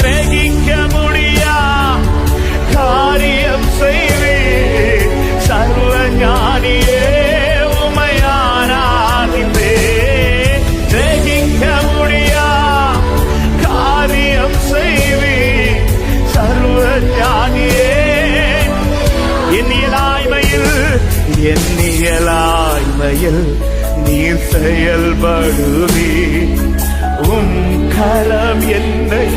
கிரகிக்க முடியா காரியம் செய்வே சர்வ ஞானியே உம்மை ஆராதிப்பே. கிரகிக்க முடியா காரியம் செய்வே சர்வ ஞானியே. எண்ணியலாய்மையில் நீர் செயல்படுவே. கரம் என்னை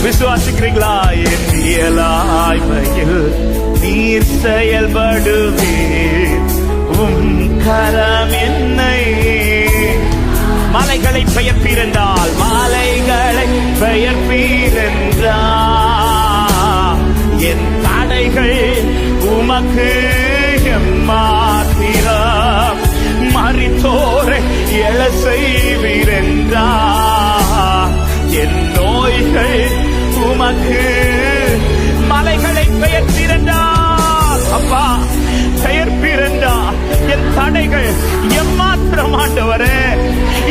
விசுவாசிக்கிறீங்களா? எண்ணியலாய்மையில் நீர் செயல்படுவே. கரம் என்னை மலைகளை பெயர்ப்பீரென்றால் மாலைகளை பெயர்ப்பீரென்றால் என் தடைகள் உமக்கு எம்மாத்திரம். மரித்தோரை எழ செய்வீரென்றா என் நோய்கள் உமக்கு. மலைகளை பெயர்ப்பீரென்றால் அப்பா பெயர்ப்பீரென்றால் என் தடைகள் எம்மாத்திரம் ஆண்டவரே.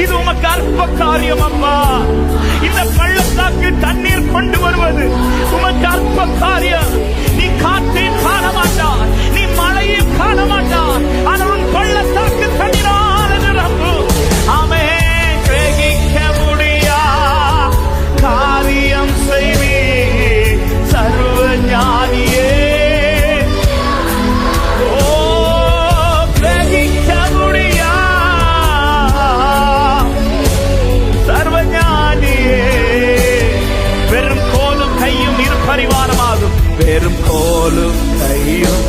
இது உமக்கு அற்ப காரியம் அப்பா. இந்த பள்ளத்தாக்கு தண்ணீர் கொண்டு வருவது உமக்கு அற்ப காரியம். நீ காற்றையும் காண மாட்டார், நீ மழையும் காண மாட்டார், ஆனால் உன் பள்ளத்தாக்கு தண்ணீரால் நிரம்பு. ஆமென். கிரகிக்க முடியா காரியம் செய்வே சர்வ ஞானியே. கிரகிக்க முடியா சர்வ ஞானியே. வெறும் கோலும் கையும் இரு பரிவாரமாகும். வெறும் கோலும் கையும்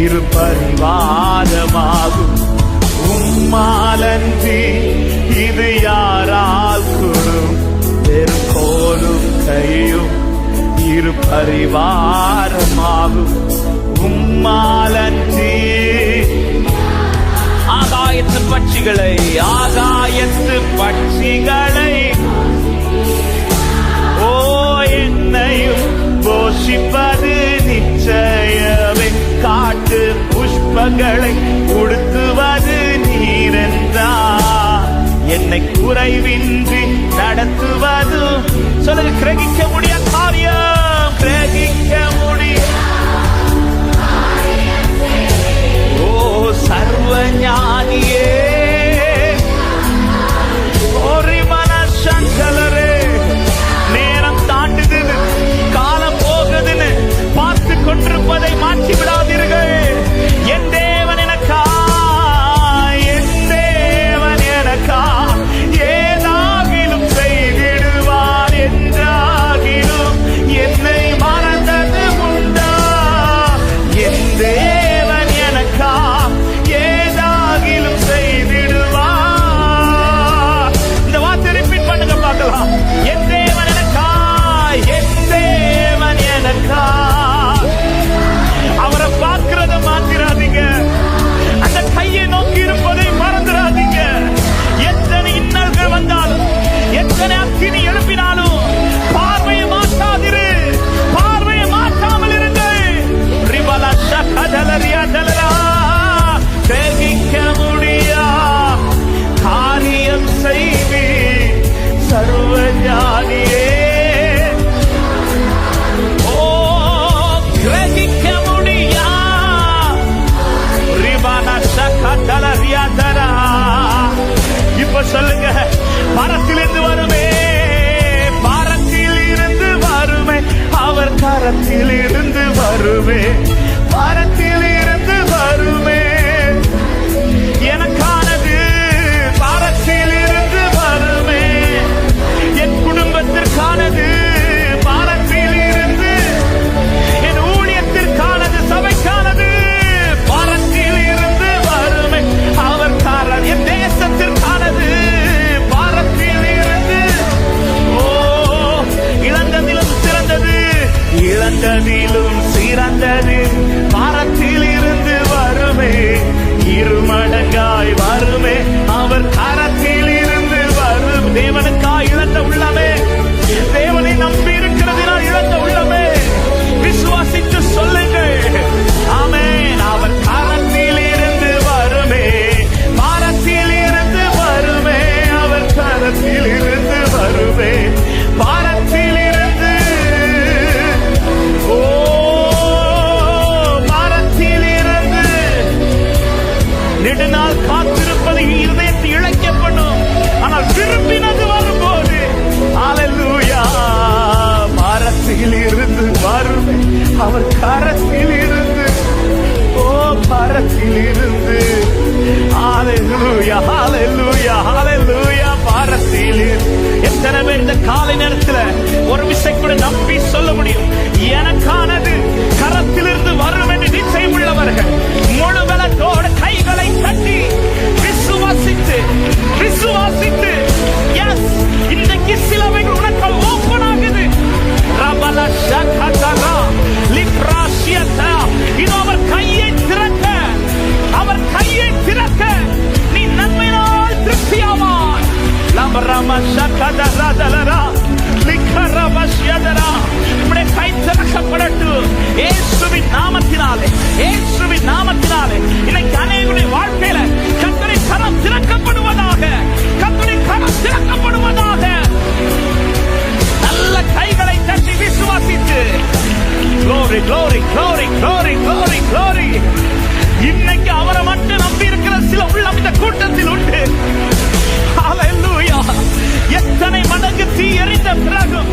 இரு பரிவாரமாகும். உம்மாலன்றி இது யாரால் கூடும்? வெறும் கோலும் கையும் இரு பரிவாரமாகும். உம்மாலன்றி. ஆகாயத்து பட்சிகளை என்னையும் போஷிப்பது நிச்சயமே. காட்டு புஷ்பங்களை உடுத்துவது நீரென்றா என்னை குறைவின்றி நடத்துவது. சொல்லுங்க, கிரகிக்க முடிய காரியம். கிரகிக்க முடிய சர்வ ஞானியே. ஒரு மனசங்கலரே நேரம் தாண்டுது, காலம் போகுதுன்னு பார்த்து கொண்டிருப்பதை மாற்றி விடாதீர்கள். என் தேவன் எனக்கா, என் தேவன் எனக்கா ஏதாகிலும் செய்திடு. காலை நேரத்தில் ஒரு விசை கூட நம்பி சொல்ல முடியும், எனக்கானது கரத்திலிருந்து வரும் என்று நிச்சயம் உள்ளவர்கள் முழு பலத்தோடு கைகளை தட்டி விசுவாசித்து விசுவாசித்து, எஸ், இன்றைக்கு சிலவைகள் உனக்கு ஓபன் ஆகுது. ரபல ஷகதரா லிப்ராஷியதா, இது அவர் கையை திறக்க, அவர் கையை திறக்க நீ நன்மையினால் திருப்தியாவாய். லபரம ஷகதரா தலரா லிக்கரபஷ்யதரா, உம்முடைய கை திறக்கப்படட்டும் இயேசுவின் நாமத்தினாலே, இயேசுவின் நாமத்தினாலே. இன்னைக்கு அநேகருடைய வாழ்க்கையில கர்த்தருடைய கரம் திறக்கப்படுவதாக, கர்த்தருடைய கரம் திறக்கப்படுவதாக. நல்ல கைகளை தட்டி விசுவாசித்து, glory glory glory glory glory glory. இன்னைக்கு அவரை மட்டும் நம்பி இருக்கிற சில உள்ளம் இந்த கூட்டத்தில் உண்டு. ஹalleluya. எத்தனை மடங்கு தீ எரிந்த பிறகும்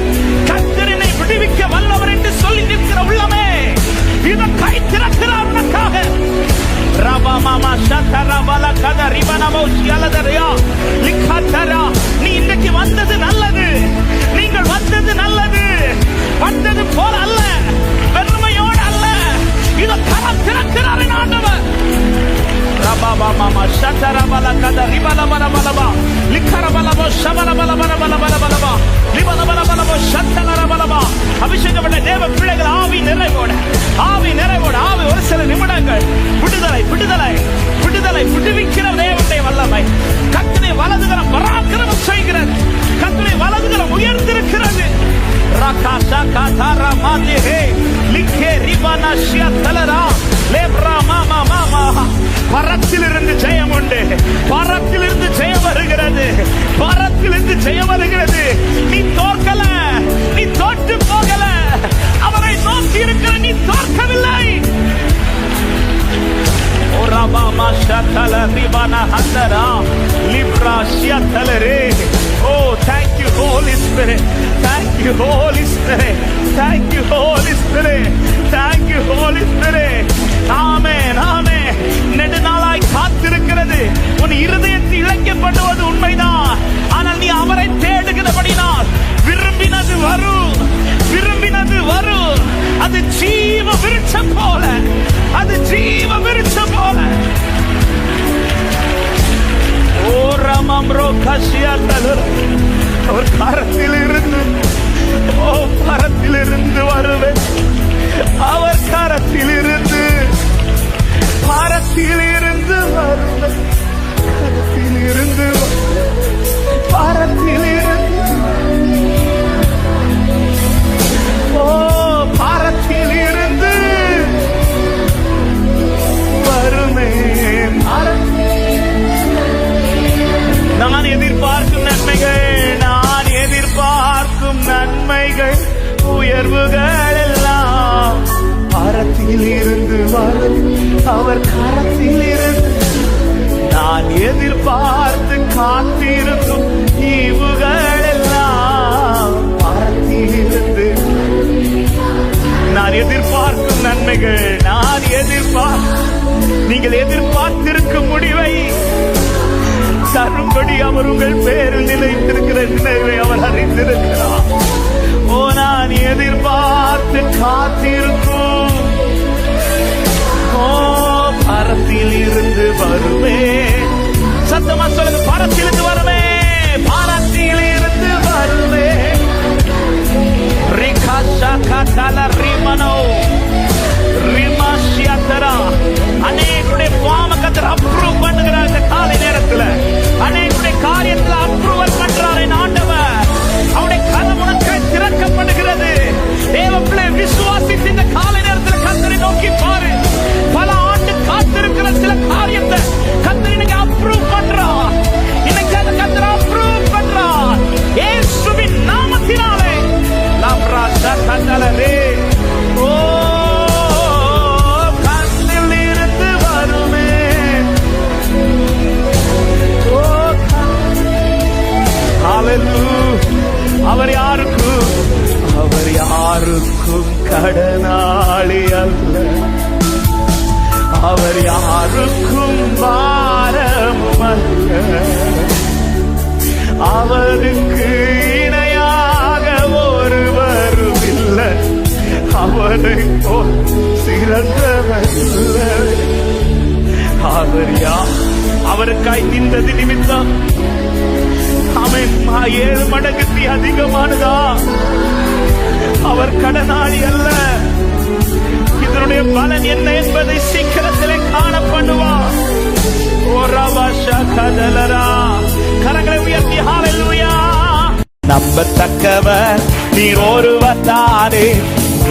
கர்த்தரை விடுவிக்க வல்லவர் என்று சொல்லி நிற்கிற உள்ளமே, இதை கை திறக்கிறார் உனக்காக. ரபமாமா ஷதரபல கதரிபனமோ ஷியலதரியா லிக்கதரா, நீ இன்னைக்கு வந்தது நல்லது, நீங்கள் வந்தது நல்லது. வந்தது போல அல்ல, பெருமையோடு அல்ல, இதை கரம் திறக்கிறார் ஆண்டவர். ரபமாமா ஷதரபல கதரிபனமரபலபா லிக்கரபலபோ ஷபரபலபரபலபலபலபா லிபலபலபலபோ ஷத்தலரபலபா. அபிஷேகப்பட்ட தேவ பிள்ளைகள் ஆவி நிறைவோடு, ஆவி நிறைவோடு, ஆவி ஒரு சில நிமிடங்கள் விடுதலை விடுதலை விடுதலை விடுவிக்கிற தேவனுடைய வல்லமை. கர்த்தருடைய வலதுகரம் பராக்கிரமம் செய்கிறது, கர்த்தருடைய வலதுகரம் உயர்ந்திருக்கிறது. ரகாஷா காதாரா மாதேஹே லிக்கே ரிபானா ஷியதலரா லேப்ரா மாமா மாமா. பரத்திலிருந்து ஜெயம் உண்டு, பரத்திலிருந்து ஜெயம் வருகிறது, பரத்திலிருந்து ஜெயம் வருகிறது. நீ தோற்கல, நீ தோற்று போகல, அவரை நோக்கி இருக்கிற நீ தோற்கவில்லை. ஓராபாமா ஷதல ரிபானா ஹந்தரா Libre ஷியதலரே. Oh, thank you Holy Spirit, thank you Holy Spirit, thank you Holy Spirit, thank you Holy Spirit. ஆமென் ஆமென். நெடுநாளாய் காத்திருக்கிறது உன் இருதயத்தில் இழைக்கப்படுவது உண்மைதான், ஆனால் நீ அவரை தேடுகிறபடினால் விரும்பினது வரும், விரும்பினது வரும். அது ஜீவ விருட்சம் போல, அது ஜீவ விருட்சம் போல. ஓ ரமம்ரோ கஷியதலர், அவர் கரத்தில் இருந்து, ஓ கரத்தில் இருந்து வருவேன், அவர் கரத்தில் இருந்து, பாரத்தில் இருந்து வருவேன், கரத்தில் இருந்து, பாரத்தில் இருந்து, ஓ பாரத்தில் இருந்து வருவேன். நான் எதிர்பார்க்கும் நன்மைகள், நான் எதிர்பார்க்கும் நன்மைகள், உயர்வுகள் எல்லாம் பாரத்தில் இருந்து வரும், அவர் கரத்தில் இருந்து. நான் எதிர்பார்த்து காத்திருக்கும் ஈவுகள் எல்லாம் பாரத்தில் இருந்து. நான் எதிர்பார்க்கும் நன்மைகள், நான் நீங்கள் எதிர்பார்த்திருக்கும் முடிவை தரும்படி அவர் உங்கள் பேரில் நிலைத்திருக்கிற நினைவை அவர் அறிந்திருக்கிறார். ஓ நான் எதிர்பார்த்து காத்திருக்கும், ஓ பரத்தில் இருந்து வருமே. சத்தமா சொல்லுங்க, பரத்தில் இருந்து வருமே, பரத்தில் இருந்து வருமே. ரிகாஷா காதல ரிமனோ ரிமாஷியதரா. அநேகருடைய பாவகத்தை அப்ரூவ் பண்ணுகிறார் இந்த காலை நேரத்தில், அநேகருடைய காரியத்தில் அப்ரூவல் பண்றார் என் ஆண்டவர். அவருடைய கரம் உனக்கு திறக்கப்படுகிறது. தேவப்பிள்ளை விசுவாசித்து இந்த காலை நேரத்தில் கர்த்தரை நோக்கி பாரு. பல ஆண்டு காத்திருக்கிற சில காரியத்தை கர்த்தர் இன்னைக்கு அப்ரூவ் பண்றார், இன்னைக்கு அந்த கர்த்தர் அப்ரூவ் பண்றார் இயேசுவின் நாமத்தினாலே. லப்ரா ஷகதலரே. ஓ அவர் யாருக்கும் கடனாளி அல்ல, அவர் யாருக்கும் பாரம் அல்ல, அவருக்கு இணையா செய்தது நிமித்தம் அவன் 7 மடங்குக்கு அதிகமானதா? அவர் கடனாளி அல்ல. இதனுடைய பலன் என்ன என்பதை சீக்கிரத்திலே காண பண்ணுவார். கரங்களை உயர்த்தி ஹல்லேலூயா. நம்பத்தக்கவர் நீர் ஒருவர் தானே,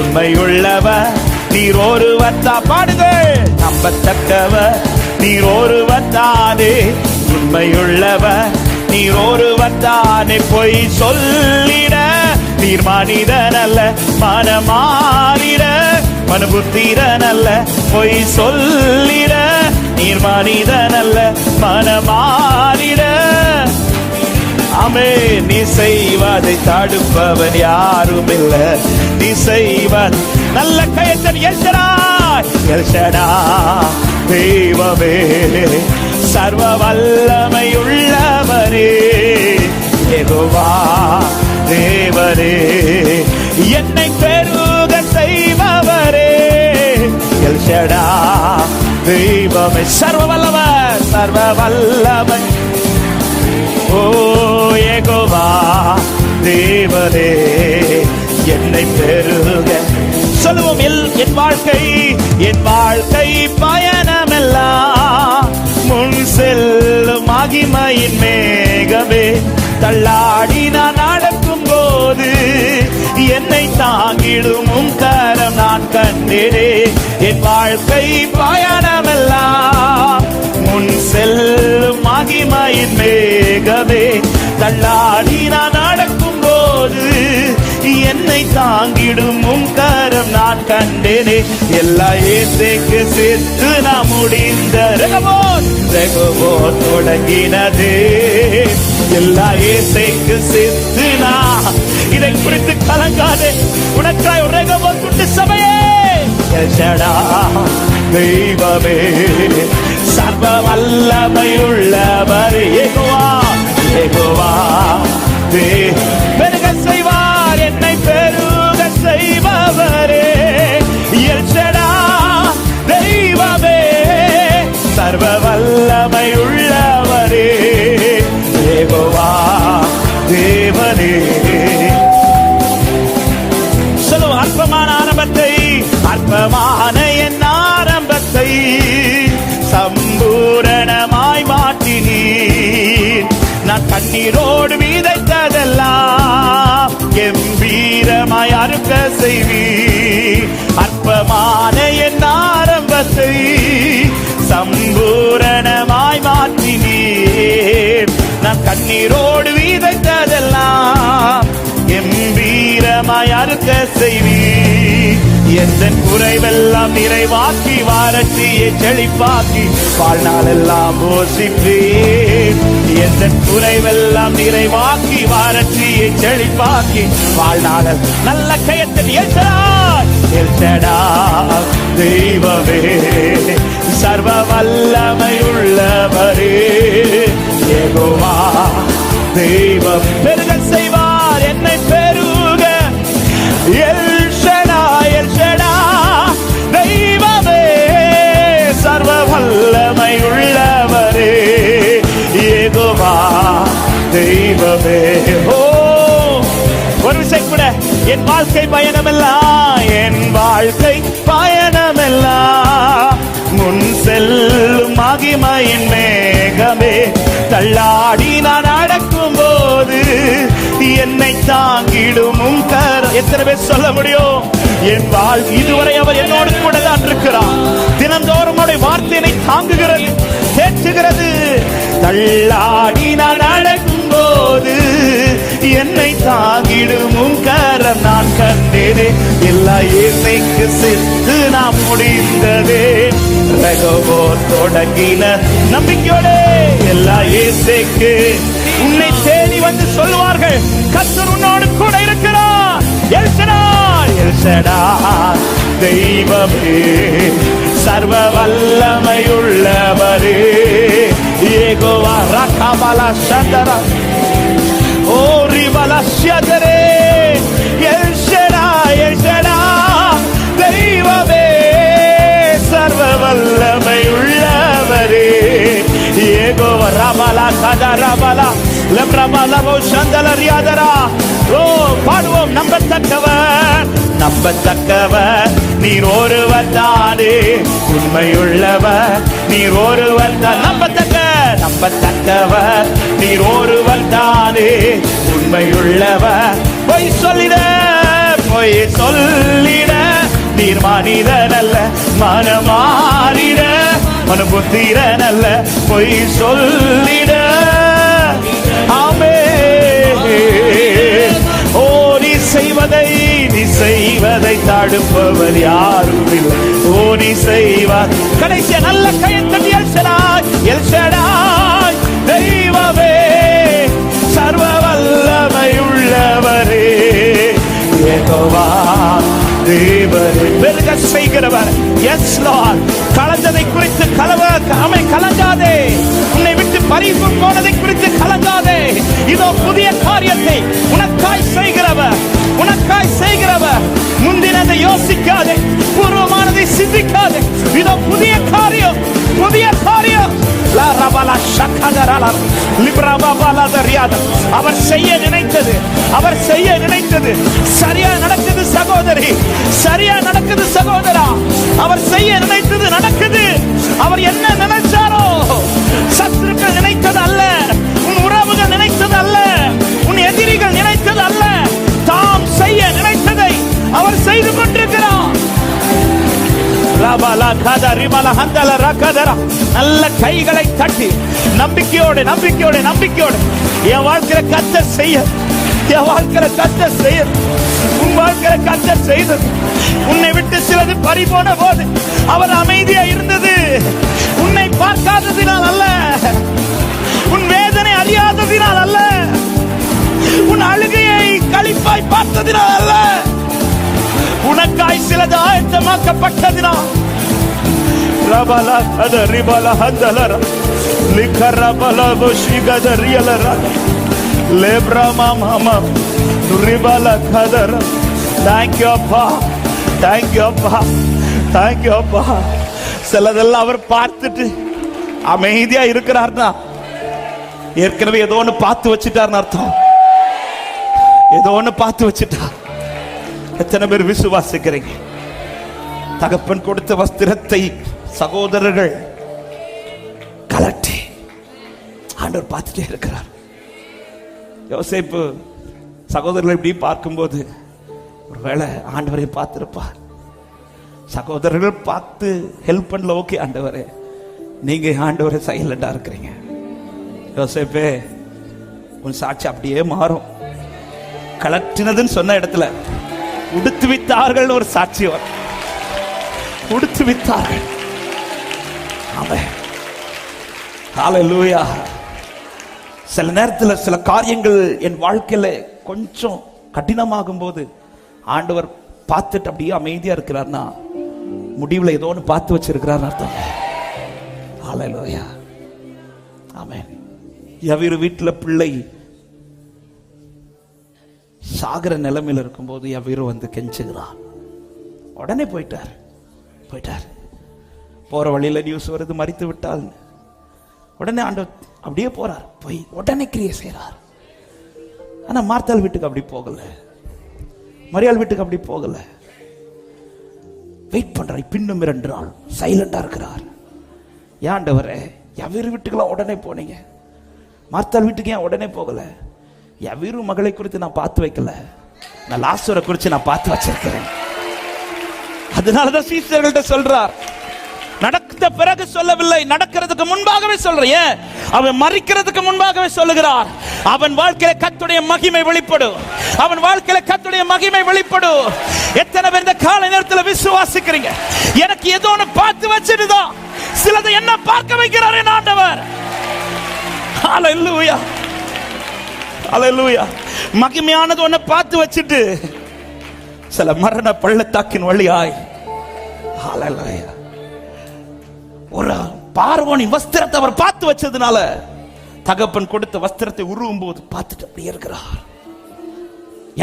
உண்மையுள்ளவர் நீர் ஒருவர் தான். பாடுங்கள். நம்பத்தக்கவர் நீர் ஒருவர் தானே, உண்மையுள்ளவர் நீர் ஒருவர் தானே. பொய் சொல்லிட நீர் மனிதன் அல்ல, மனமாறிட மனபுத்திரன் அல்ல. பொய் சொல்லிட நீர் மனிதன் அல்ல, மனமாறிட. ஆமே, நீ செய்வதை தடுப்பவன் யாரும் இல்ல. நீ செய்வன் நல்ல கையத்தன் எல்ஷடா தெய்வமே, சர்வ வல்லமை உள்ளவரே, யெகோவா தேவரே, என்னை பெருக செய்பவரே, எல்ஷடா தெய்வமே, சர்வ வல்லவர், சர்வ வல்லமை. ஓ யெகோவா தேவரே, என்னை பெருக. சொல்லுவோம். என் வாழ்க்கை பயணமெல்லாம் முன் செல்லும் மகிமையின் மேகமே. தள்ளாடி நான் நடக்கும் போது என்னை தாங்கிடும் உம் கரம் நான் கண்டேனே. என் வாழ்க்கை பயணமெல்லாம் முன் செல்லும் மகிமையின் மேகமே. தள்ளாடி நான் நடக்கும் போது என்னை தாங்கிடும் உம் கரம் நான் கண்டேனே. எல்லா ஏசைக்கு சேர்த்து நான் முடிந்த ரெகோபோத் தொடங்கினதே. எல்லா ஏசைக்கு சேர்த்து நான் இதை குறித்து கலங்காதே. உனக்காய் ஒரு ரெகோபோத் உண்டு சபையே. எல்ஷடா தெய்வமே, சர்வ வல்லமையுள்ளவர், யெகோவா யெகோவா பெருக செய்வார், என்னை பெருக செய்பவரே. எல்ஷடா தெய்வமே, சர்வ வல்லமையுள்ளவரே, யெகோவா தேவனே. சொல்லுவோம். அற்பமான ஆரம்பத்தை, அற்பமான என் ஆரம்பத்தை சம்பூரணமாய் மாற்றினீர். நான் கண்ணீரோடு விதைத்ததெல்லாம் கம்பீரமாய் அறுக்க செய்வீர். அற்பமான என் ஆரம்பத்தை சம்பூரணமாய் மாற்றினீர். நான் கண்ணீரோடு விதைத்ததெல்லாம் கம்பீரமாய் அறுக்க செய்வீர். எந்த குறைவெல்லாம் நிறைவாக்கி வறட்சியை செழிப்பாக்கி வாழ்நாளெல்லாம் போஷிப்பீர். எந்த குறைவெல்லாம் நிறைவாக்கி வறட்சியை செழிப்பாக்கி வாழ்நாள் நல்ல கையத்தில் எல்ஷடா தெய்வமே, சர்வ வல்லமையுள்ளவரே, யெகோவா தெய்வம் பெருக செய்வார், என்னை பெருக. எல்ஷடா எல்ஷடா தெய்வமே, சர்வ வல்லமையுள்ளவரே, யெகோவா தெய்வமே. ஓ, ஒரு விஷயம் கூட. என் வாழ்க்கை பயணமெல்லாம், என் வாழ்க்கை பயணமெல்லாம் முன் செல்லும் மகிமையின் மேகமே. தள்ளாடி நான் நடக்கும் போது என்னை தாங்கிடும் உம் கரம். எத்தனை பேர் சொல்ல முடியும்? என் வாழ்க்கை இதுவரை அவர் என்னோடு கூட தான் இருக்கிறார். தினந்தோறும் அவருடைய வார்த்தையை தாங்குகிறது, தேற்றுகிறது. தள்ளாடி நான் நடக்கும் போது என்னை தாங்கிடும் உம் கரம் நான் கண்டேனே. எல்லா ஏசைக்கு செத்து நாம் முடிந்ததே. ரெகோபோத் தொடங்கின நம்பிக்கையோடு எல்லா ஏசைக்கு உன்னை தேடி வந்து சொல்லுவார்கள், கர்த்தர் உன்னோடு கூட இருக்கிறார். எல்ஷடா எல்ஷடா தெய்வமே, சர்வ வல்லமையுள்ளவரே, யெகோவா ரகபலா சந்தரா ஓ ரிபலா ஷதரே. எல்ஷடா எல்ஷடா தெய்வமே, சர்வ வல்லமையுள்ளவரே, யெகோவா ரபலா கதா ரபலா லப்ரபலோ சந்தல ரியாதரா. ஓ பாடுவோம். நம்பத்தக்கவர், நம்பத்தக்கவர் நீர் ஒருவர் தானே, உண்மையுள்ளவர் நீர் ஒருவர் தான். நம்பத்தக்கவர் நீர் ஒருவர் தானே, உண்மையுள்ளவர். பொய் சொல்லிட, பொய் சொல்லிட நீர் மனிதன் அல்ல, மனமாறிட மனபுத்திரன் அல்ல, பொய் சொல்லிட. ஆமென். ஓ நீ செய்வதை தடுப்பவர் யாரும் இல்லை. ஓ நீ செய்வார். கடைசியா நல்ல கையத்தட்டி எல்ஷடாய் தெய்வமே, சர்வ வல்லமை உள்ளவரே, யெகோவா தேவரே, பெருக செய்கிறவர். S Lord. கலந்ததை குறித்து கலங்காதே. உன்னை விட்டு பறிப்பு போனதை குறித்து கலங்காதே. இதோ புதிய காரியத்தை உனக்காய் செய்கிறவர், உனக்காய் செய்கிறவர். முந்தினதை யோசிக்காதே, பூர்வமானதை சிந்திக்காதே. இதோ புதிய காரியம், புதிய காரியம். அவர் செய்ய நினைத்தது, அவர் செய்ய நினைத்தது சரியா நடக்குது சகோதரி, சரியா நடக்குது சகோதரா. அவர் செய்ய நினைத்தது நடக்குது. அவர் என்ன நினைச்சாரோ, சத்துருக்கள் நினைத்தது அல்ல, உன் உறவுகள் நினைத்தது அல்ல, உன் எதிரிகள் நினைத்தது அல்ல, தாம் செய்ய நினைத்ததை அவர் செய்து கொண்டிருக்கிறார். நல்ல கைகளை தட்டி நம்பிக்கையோடு நம்பிக்கையோடு நம்பிக்கையோடு என் வாழ்க்கையில கர்த்தர் செய்ய, என் வாழ்க்கையில கர்த்தர் செய்ய, உன் வாழ்க்கையில கர்த்தர் செய்தது. உன்னை விட்டு சிலது பறி போன போது அவர் அமைதியா இருந்தது. உன்னை பார்க்காததினால் அல்ல, உன் வேதனை அறியாததினால் அல்ல, உன் அழுகையை களிப்பாய் பார்த்ததினால் அல்ல, உனக்காய் சிலது ஆயத்தமாக்கப்பட்டதினால். ரபலா கத ரிபலா ஹந்தலரா லிகரபலா வஷிகத ரியலரா லேப்ரமா மாமா ரிபலா கதரா. Thank you அப்பா, thank you அப்பா, thank you அப்பா. சிலதெல்லாம் அவர் பார்த்துட்டு அமைதியா இருக்கிறார்னா ஏற்கனவே ஏதோ ஒன்று பார்த்து வச்சுட்டார்னு அர்த்தம். ஏதோ ஒன்று பார்த்து வச்சுட்டார். எத்தனை பேர் விசுவாசிக்கிறீங்க? தகப்பன் கொடுத்த வஸ்திரத்தை சகோதரர்கள் கலட்டி ஆண்டவர் பார்த்துட்டே இருக்கிறார். யோசேப்பு சகோதரர்கள் இப்படி பார்க்கும்போது ஒருவேளை ஆண்டவரை பார்த்திருப்பார். சகோதரர்கள் பார்த்து ஹெல்ப் பண்ணல. ஓகே ஆண்டவரே, நீங்க ஆண்டவரை சைலண்டா இருக்கிறீங்க. யோசேப்பே, உன் சாட்சி அப்படியே மாறும். கலட்டினதுன்னு சொன்ன இடத்துல உடுத்து வித்தார்கள் ஒரு சாட்சி வரும். உடுத்து வித்தார்கள். ஆமென். ஹல்லேலூயா. சில நேரத்தில் சில காரியங்கள் என் வாழ்க்கையில கொஞ்சம் கடினமாகும் போது ஆண்டவர் பார்த்துட்டு அப்படியே அமைதியா இருக்கிறார்னா முடிவில் ஏதோ ஒன்று பார்த்து வச்சிருக்கிறார் அர்த்தம். ஹல்லேலூயா. ஆமென். எவ்விரு வீட்டில் பிள்ளை சாகர நிலைமையில் இருக்கும்போது எவ்விரு வந்து கெஞ்சுகிறார். உடனே போயிட்டார். போற வழியில நியூஸ் வருது, மரித்து விட்டால். உடனே ஆண்டவர் அப்படியே போறார், போய் உடனே கிரியை செய்யறார். ஆனா மார்த்தாள் வீட்டுக்கு அப்படி போகல, மரியாள் வீட்டுக்கு அப்படி போகல. வெயிட் பண்றார். பின்னும் 2 நாள் சைலண்டா இருக்கிறார். ஏன் ஆண்டவரே, எவ்விரு வீட்டுக்கெல்லாம் உடனே போனீங்க, மார்த்தாள் வீட்டுக்கு ஏன் உடனே போகல? எவ்விரு மகளை குறித்து நான் பார்த்து வைக்கல, நான் லாசரை குறித்து நான் பார்த்து வச்சிருக்கிறேன். அதனாலதான் சீஷர்கள்ட்ட சொல்றார், நடந்த பிறகு சொல்லவில்லை, நடக்கிறதுக்கு முன்பாகவே சொல்றேன். அவன் மரிக்கிறதுக்கு முன்பாகவே சொல்லுகிறார். அவன் வாழ்க்கையில கர்த்தருடைய மகிமை வெளிப்படும். அவன் வாழ்க்கையில கர்த்தருடைய மகிமை வெளிப்படும். எத்தனை பேர் இந்த காலை நேரத்தில் விசுவாசிக்கிறீங்க? எனக்கு ஏதோ ஒன்று பார்த்து வச்சிருதான் சிலதை என்ன பார்க்க வைக்கிறார் என் ஆண்டவர். ஹல்லேலூயா, ஹல்லேலூயா. மகிமையானது ஒன்ன பார்த்து வச்சிட்டு சில மரண பள்ளத்தாக்கின் வழியாய் ஹல்லேலூயா ஒரு பார்வோனின் வஸ்திரத்தை அவர் பார்த்து வச்சதுனால தகப்பன் கொடுத்த வஸ்திரத்தை உருவும் போது பார்த்துட்டு அப்படியே இருக்கிறார்.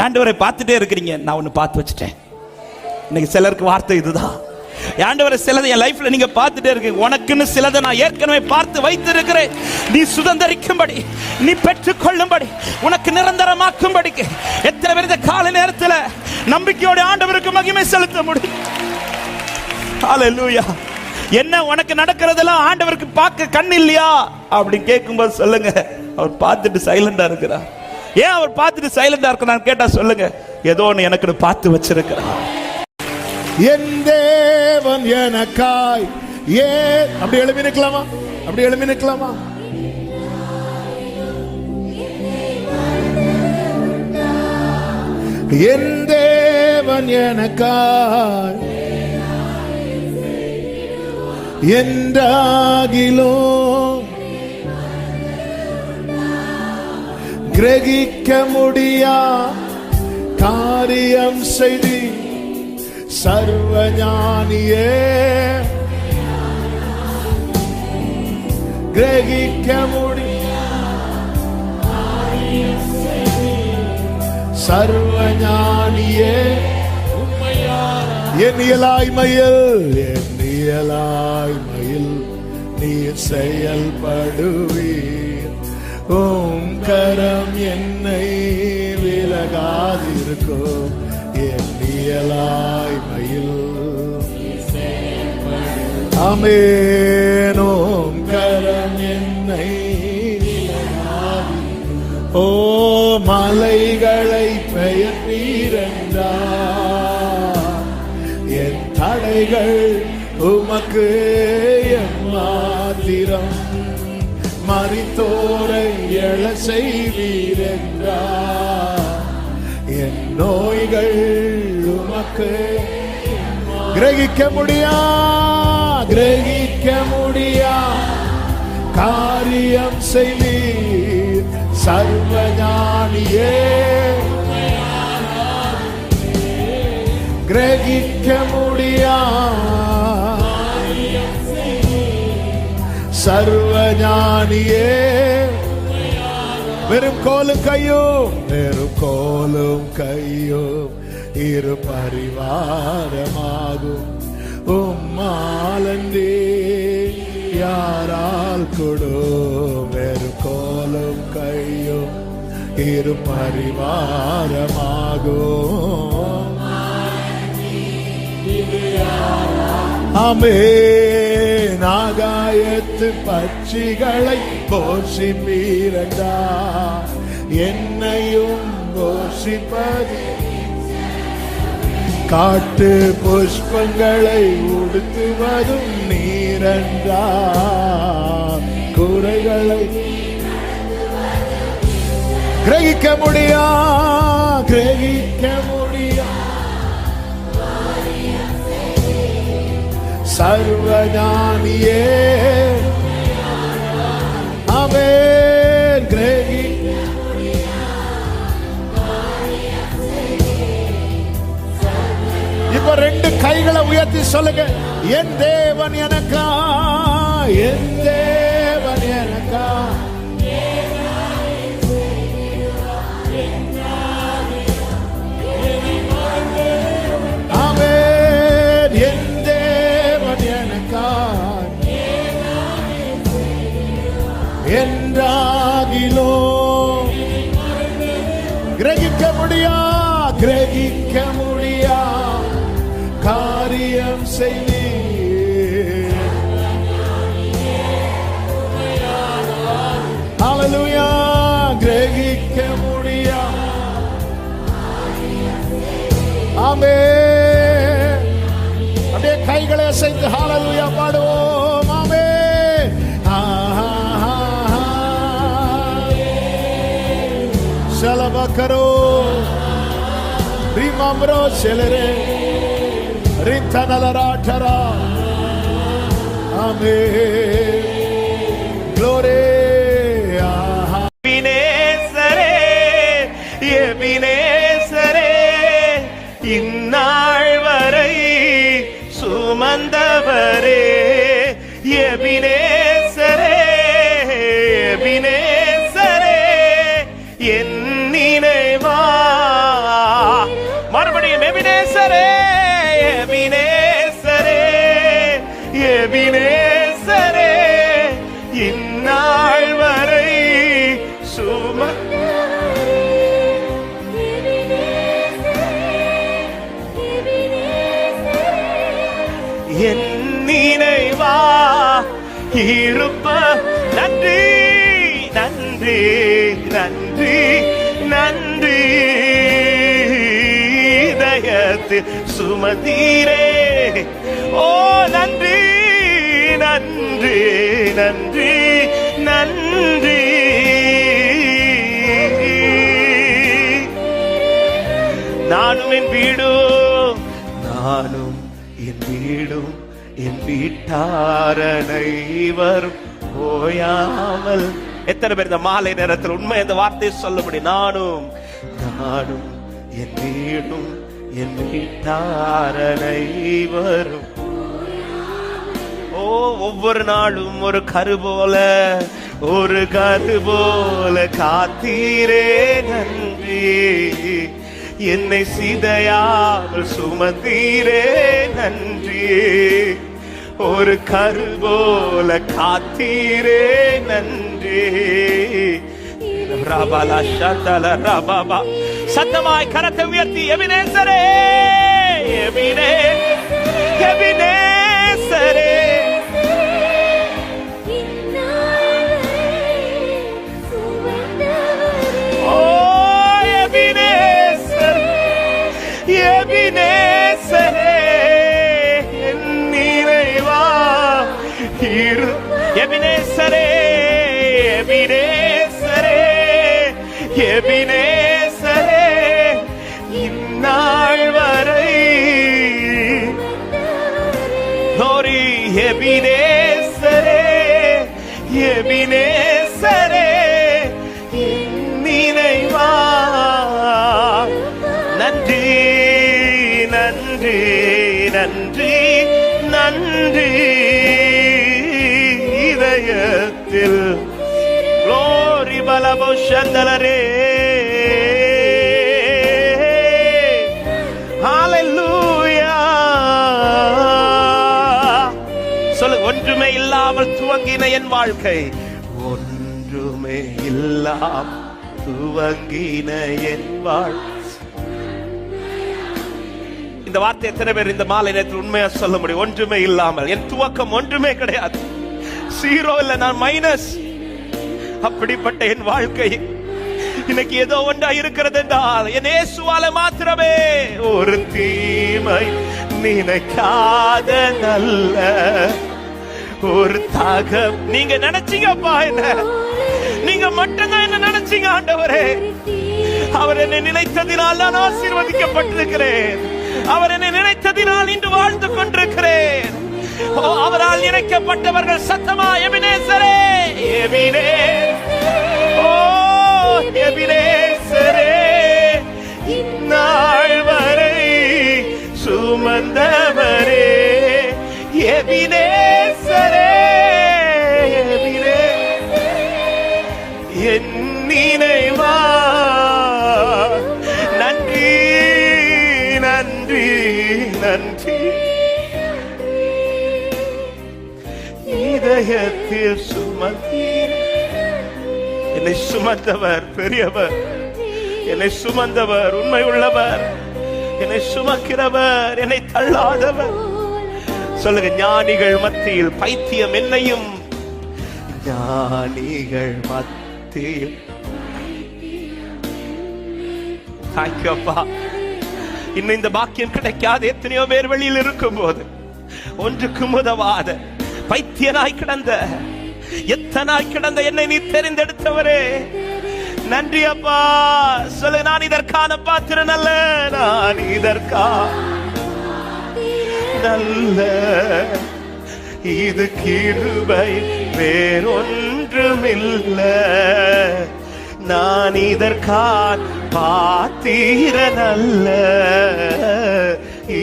ஆண்டவரை பார்த்துட்டே இருக்கிறீங்க, நான் ஒன்னு பார்த்து வச்சுட்டேன். இன்னைக்கு சிலருக்கு வார்த்தை இதுதான், ஆண்டவரே சிலதை என் லைஃப்ல நீங்க பார்த்துட்டே இருக்கீங்க. உனக்குன்னு சிலதை நான் ஏற்கனவே பார்த்து வைத்திருக்கிறேன். நீ சுதந்தரிக்கும்படி, நீ பெற்றுக்கொள்ளும்படி, உனக்கு நிரந்தரமாக்கும்படி. எத்தனை பேர் இந்த கால நேரத்தில் நம்பிக்கையோட ஆண்டவருக்கு மகிமை செலுத்த முடியும்? ஹல்லேலூயா. என்ன உனக்கு நடக்கிறதெல்லாம் ஆண்டவருக்கு பார்க்க கண் இல்லையா அப்படி கேட்கும்போது சொல்லுங்க, அவர் பார்த்துட்டு சைலண்டா இருக்கிறார். ஏன் அவர் பார்த்துட்டு சைலண்டா இருக்கிறான்னு கேட்டா சொல்லுங்க, ஏதோ ஒன்று எனக்கு பார்த்து வச்சிருக்கிறார். என் தேவன் எனக்காய் அப்படி எழுப்பி நிற்கலாமா? அப்படி எழுப்பி நிற்கலாமா? என் தேவன் எனக்காய் என்றாகிலும் கிரகிக்க முடியா காரியம் செய்தி சர்வஞானியே, கிரகிக்க முடியா சர்வஞானியே, எண்ணியலாய்மையில் எண்ணியலாய்மையில் நீர் செயல்படுவீர். உம் கரம் என்னை விலகாதிருக்கும். எண்ணியலாய்மையில் ஆமென். உம் கரம் என்னை விலகாதிருக்கும். ஓ மலைகளை பெயர்த்தீரென்றார், என் தடைகள் உமக்கு எம்மாத்திரம். மரித்தோரை எழ செய்வீரென்றார், என் நோய்கள் உமக்கு கிரகிக்க முடியா கிரகிக்க முடியா காரியம் செய்வீர். சர்வஞானியே, கிரகிக்க முடியா சர்வஞானியே, வெறும் கோலும் கையும் வெறும் கோலும் கையும் இரு பரிவாரமாகும். உம்மாலன்றி யாரால் கொடு. வெறும் கோலும் கையும் இரு பரிவாரமாகும். ஆமென். ஆகாயத்து பட்சிகளை போஷிப்பீரண்டா, என்னையும் போஷிப்பது. காட்டு புஷ்பங்களை உடுத்துவதும் நீரண்டா, குறைகளை கிரகிக்க முடியா கிரகிக்க முடியா சர்வஞானியே, ஆமென். கிரகிக்க இப்ப ரெண்டு கைகளை உயர்த்தி சொல்லுங்க, என் தேவன் எனக்கா, என் தேவன் எனக்கா. ஆமென். என் தேவன் எனக்கா என்றாகிலோ கிரகிக்க முடியா கிரகிக்க முடியா காரியம் செய்வீர். ஹல்லேலூயா. கிரகிக்க முடியா. ஆமென். அப்படியே கைகளை அசைத்து ஹல்லேலூயா பாடுவோம். ஆமென். சலபக்கரோ ரிமம்ரோ செலரே ரித்தனலராட்டரா. ஆமென். க்ளோரி. எபினேசரே, எபினேசரே, இந்நாள் வரை சுமந்தவரே. எபினேசரே, எபினேசரே, என் நினைவா. மறுபடியும் எபினேசரே, எபினேசரே, இருப்ப. நன்றி நன்றி நன்றி நன்றி, இதயத்தில் சுமந்தீரே. ஓ நன்றி நன்றி நன்றி நன்றி. நானும் என் வீடும், நானும் என் வீடும், என் வீட்டாரனை வரும் ஓயாமல். எத்தனை பேர் இந்த மாலை நேரத்தில் உண்மை இந்த வார்த்தையை சொல்ல முடியும்? நானும் நானும் என் வீடும், என் வீட்டாரனை வரும். ஓ ஒவ்வொரு நாளும் ஒரு கரு போல, ஒரு கரு போல காத்தீரே. நன்றி, என்னை சிதையாமல் சுமந்தீரே. நன்றி, ஒரு கரு போல காத்தீரே. நன்றி. ரபாலா ஷதல ரபாபா. சத்தமாய் கரத்தை உயர்த்தி எபினேசரே, எபினேசரே. ஓ எபினேசர், எபினேசரே, என் நிறைவா இரு. எபினேசரே, எபினேசரே, எபினேசரே, இந்நாள் வரை. glory. எபினேசரே, எபினேசரே, நினைவா. நன்றி நன்றி நன்றி நன்றி, இதயத்தில் glory பலபோ சந்தலரே. ஹalleluya. சொல்லு, ஒன்றுமே இல்லாமல் துவங்கின என் வாழ்க்கை, ஒன்றுமே இல்லாமல் துவங்கின என் வாழ்க்கை. இந்த வார்த்தை எத்தனை பேர் இந்த மாலை நேரத்தில் உண்மையா சொல்ல முடியும்? ஒன்றுமே இல்லாமல் என் துவக்கம் ஒன்றுமே கிடையாது, ஜீரோ இல்ல, நான் மைனஸ். அப்படிப்பட்ட என் வாழ்க்கை இன்னைக்கு ஏதோ ஒன்றா இருக்கிறது என்றால் என் இயேசுவால மாத்திரமே. ஒரு தீமை நினைக்காத நல்ல ஒரு தாகம். நீங்க நினைச்சீங்கப்பா என்ன, நீங்க மட்டும்தான் என்ன நினைச்சீங்க ஆண்டவரே. அவர் என்னை நினைத்ததினால் நான் ஆசீர்வதிக்கப்பட்டிருக்கிறேன். அவர் என்னை நினைத்ததினால் இன்று வாழ்ந்து கொண்டிருக்கிறேன். அவரால் நினைக்கப்பட்டவர்கள் சத்தமா எபினேசரே, ஓ எபினேசரே, இந்நாள் வரை சுமந்தவரே. எபினேசரே, என் நினைவா. நன்றி நன்றி நன்றி, இதயத்தில் சுமந்தீர். என்னை சுமந்தவர் பெரியவர், என்னை சுமந்தவர் உண்மை உள்ளவர், என்னை சுமக்கிறவர், என்னை தள்ளாதவர். சொல்லுங்க, ஞானிகள் மத்தியில் பைத்தியம் என்னையும், ஞானிகள் மத்தியில். தாங்கப்பா, இன்னும் இந்த பாக்கியம் கிடைக்காத எத்தனையோ பேர் வெளியில் இருக்கும் போது ஒன்றுக்கும் உதவாத பைத்தியனாய் கிடந்த, எத்தனாய் கிடந்த என்னை நீ தெரிந்தெடுத்தவரே, நன்றி அப்பா. சொல்லு, நான் இதற்கான பாத்திரன் அல்ல, நான் இதற்கான நல்ல, இது கிருபை வேறொன்றுமில்ல. நான் இதற்கான பாத்திரன் அல்ல,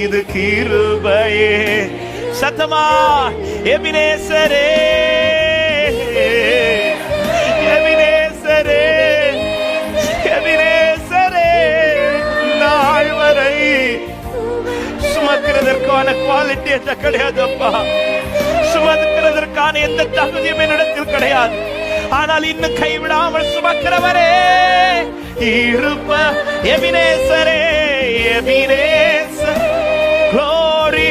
இது கிருபையே. சத்தமா எபினேசரே, எபினேசரே, எபினேசரே, நாள் வரை சுமக்கிறதற்கான குவாலிட்டி எந்த கிடையாதுப்பா. சுமக்கிறதற்கான எந்த தகுதியும் என்னிடத்தில் கிடையாது. ஆனால் இன்னும் கைவிடாமல் சுமக்கிறவரே இருப்ப. எபினேசரே, Ebenezer, glory,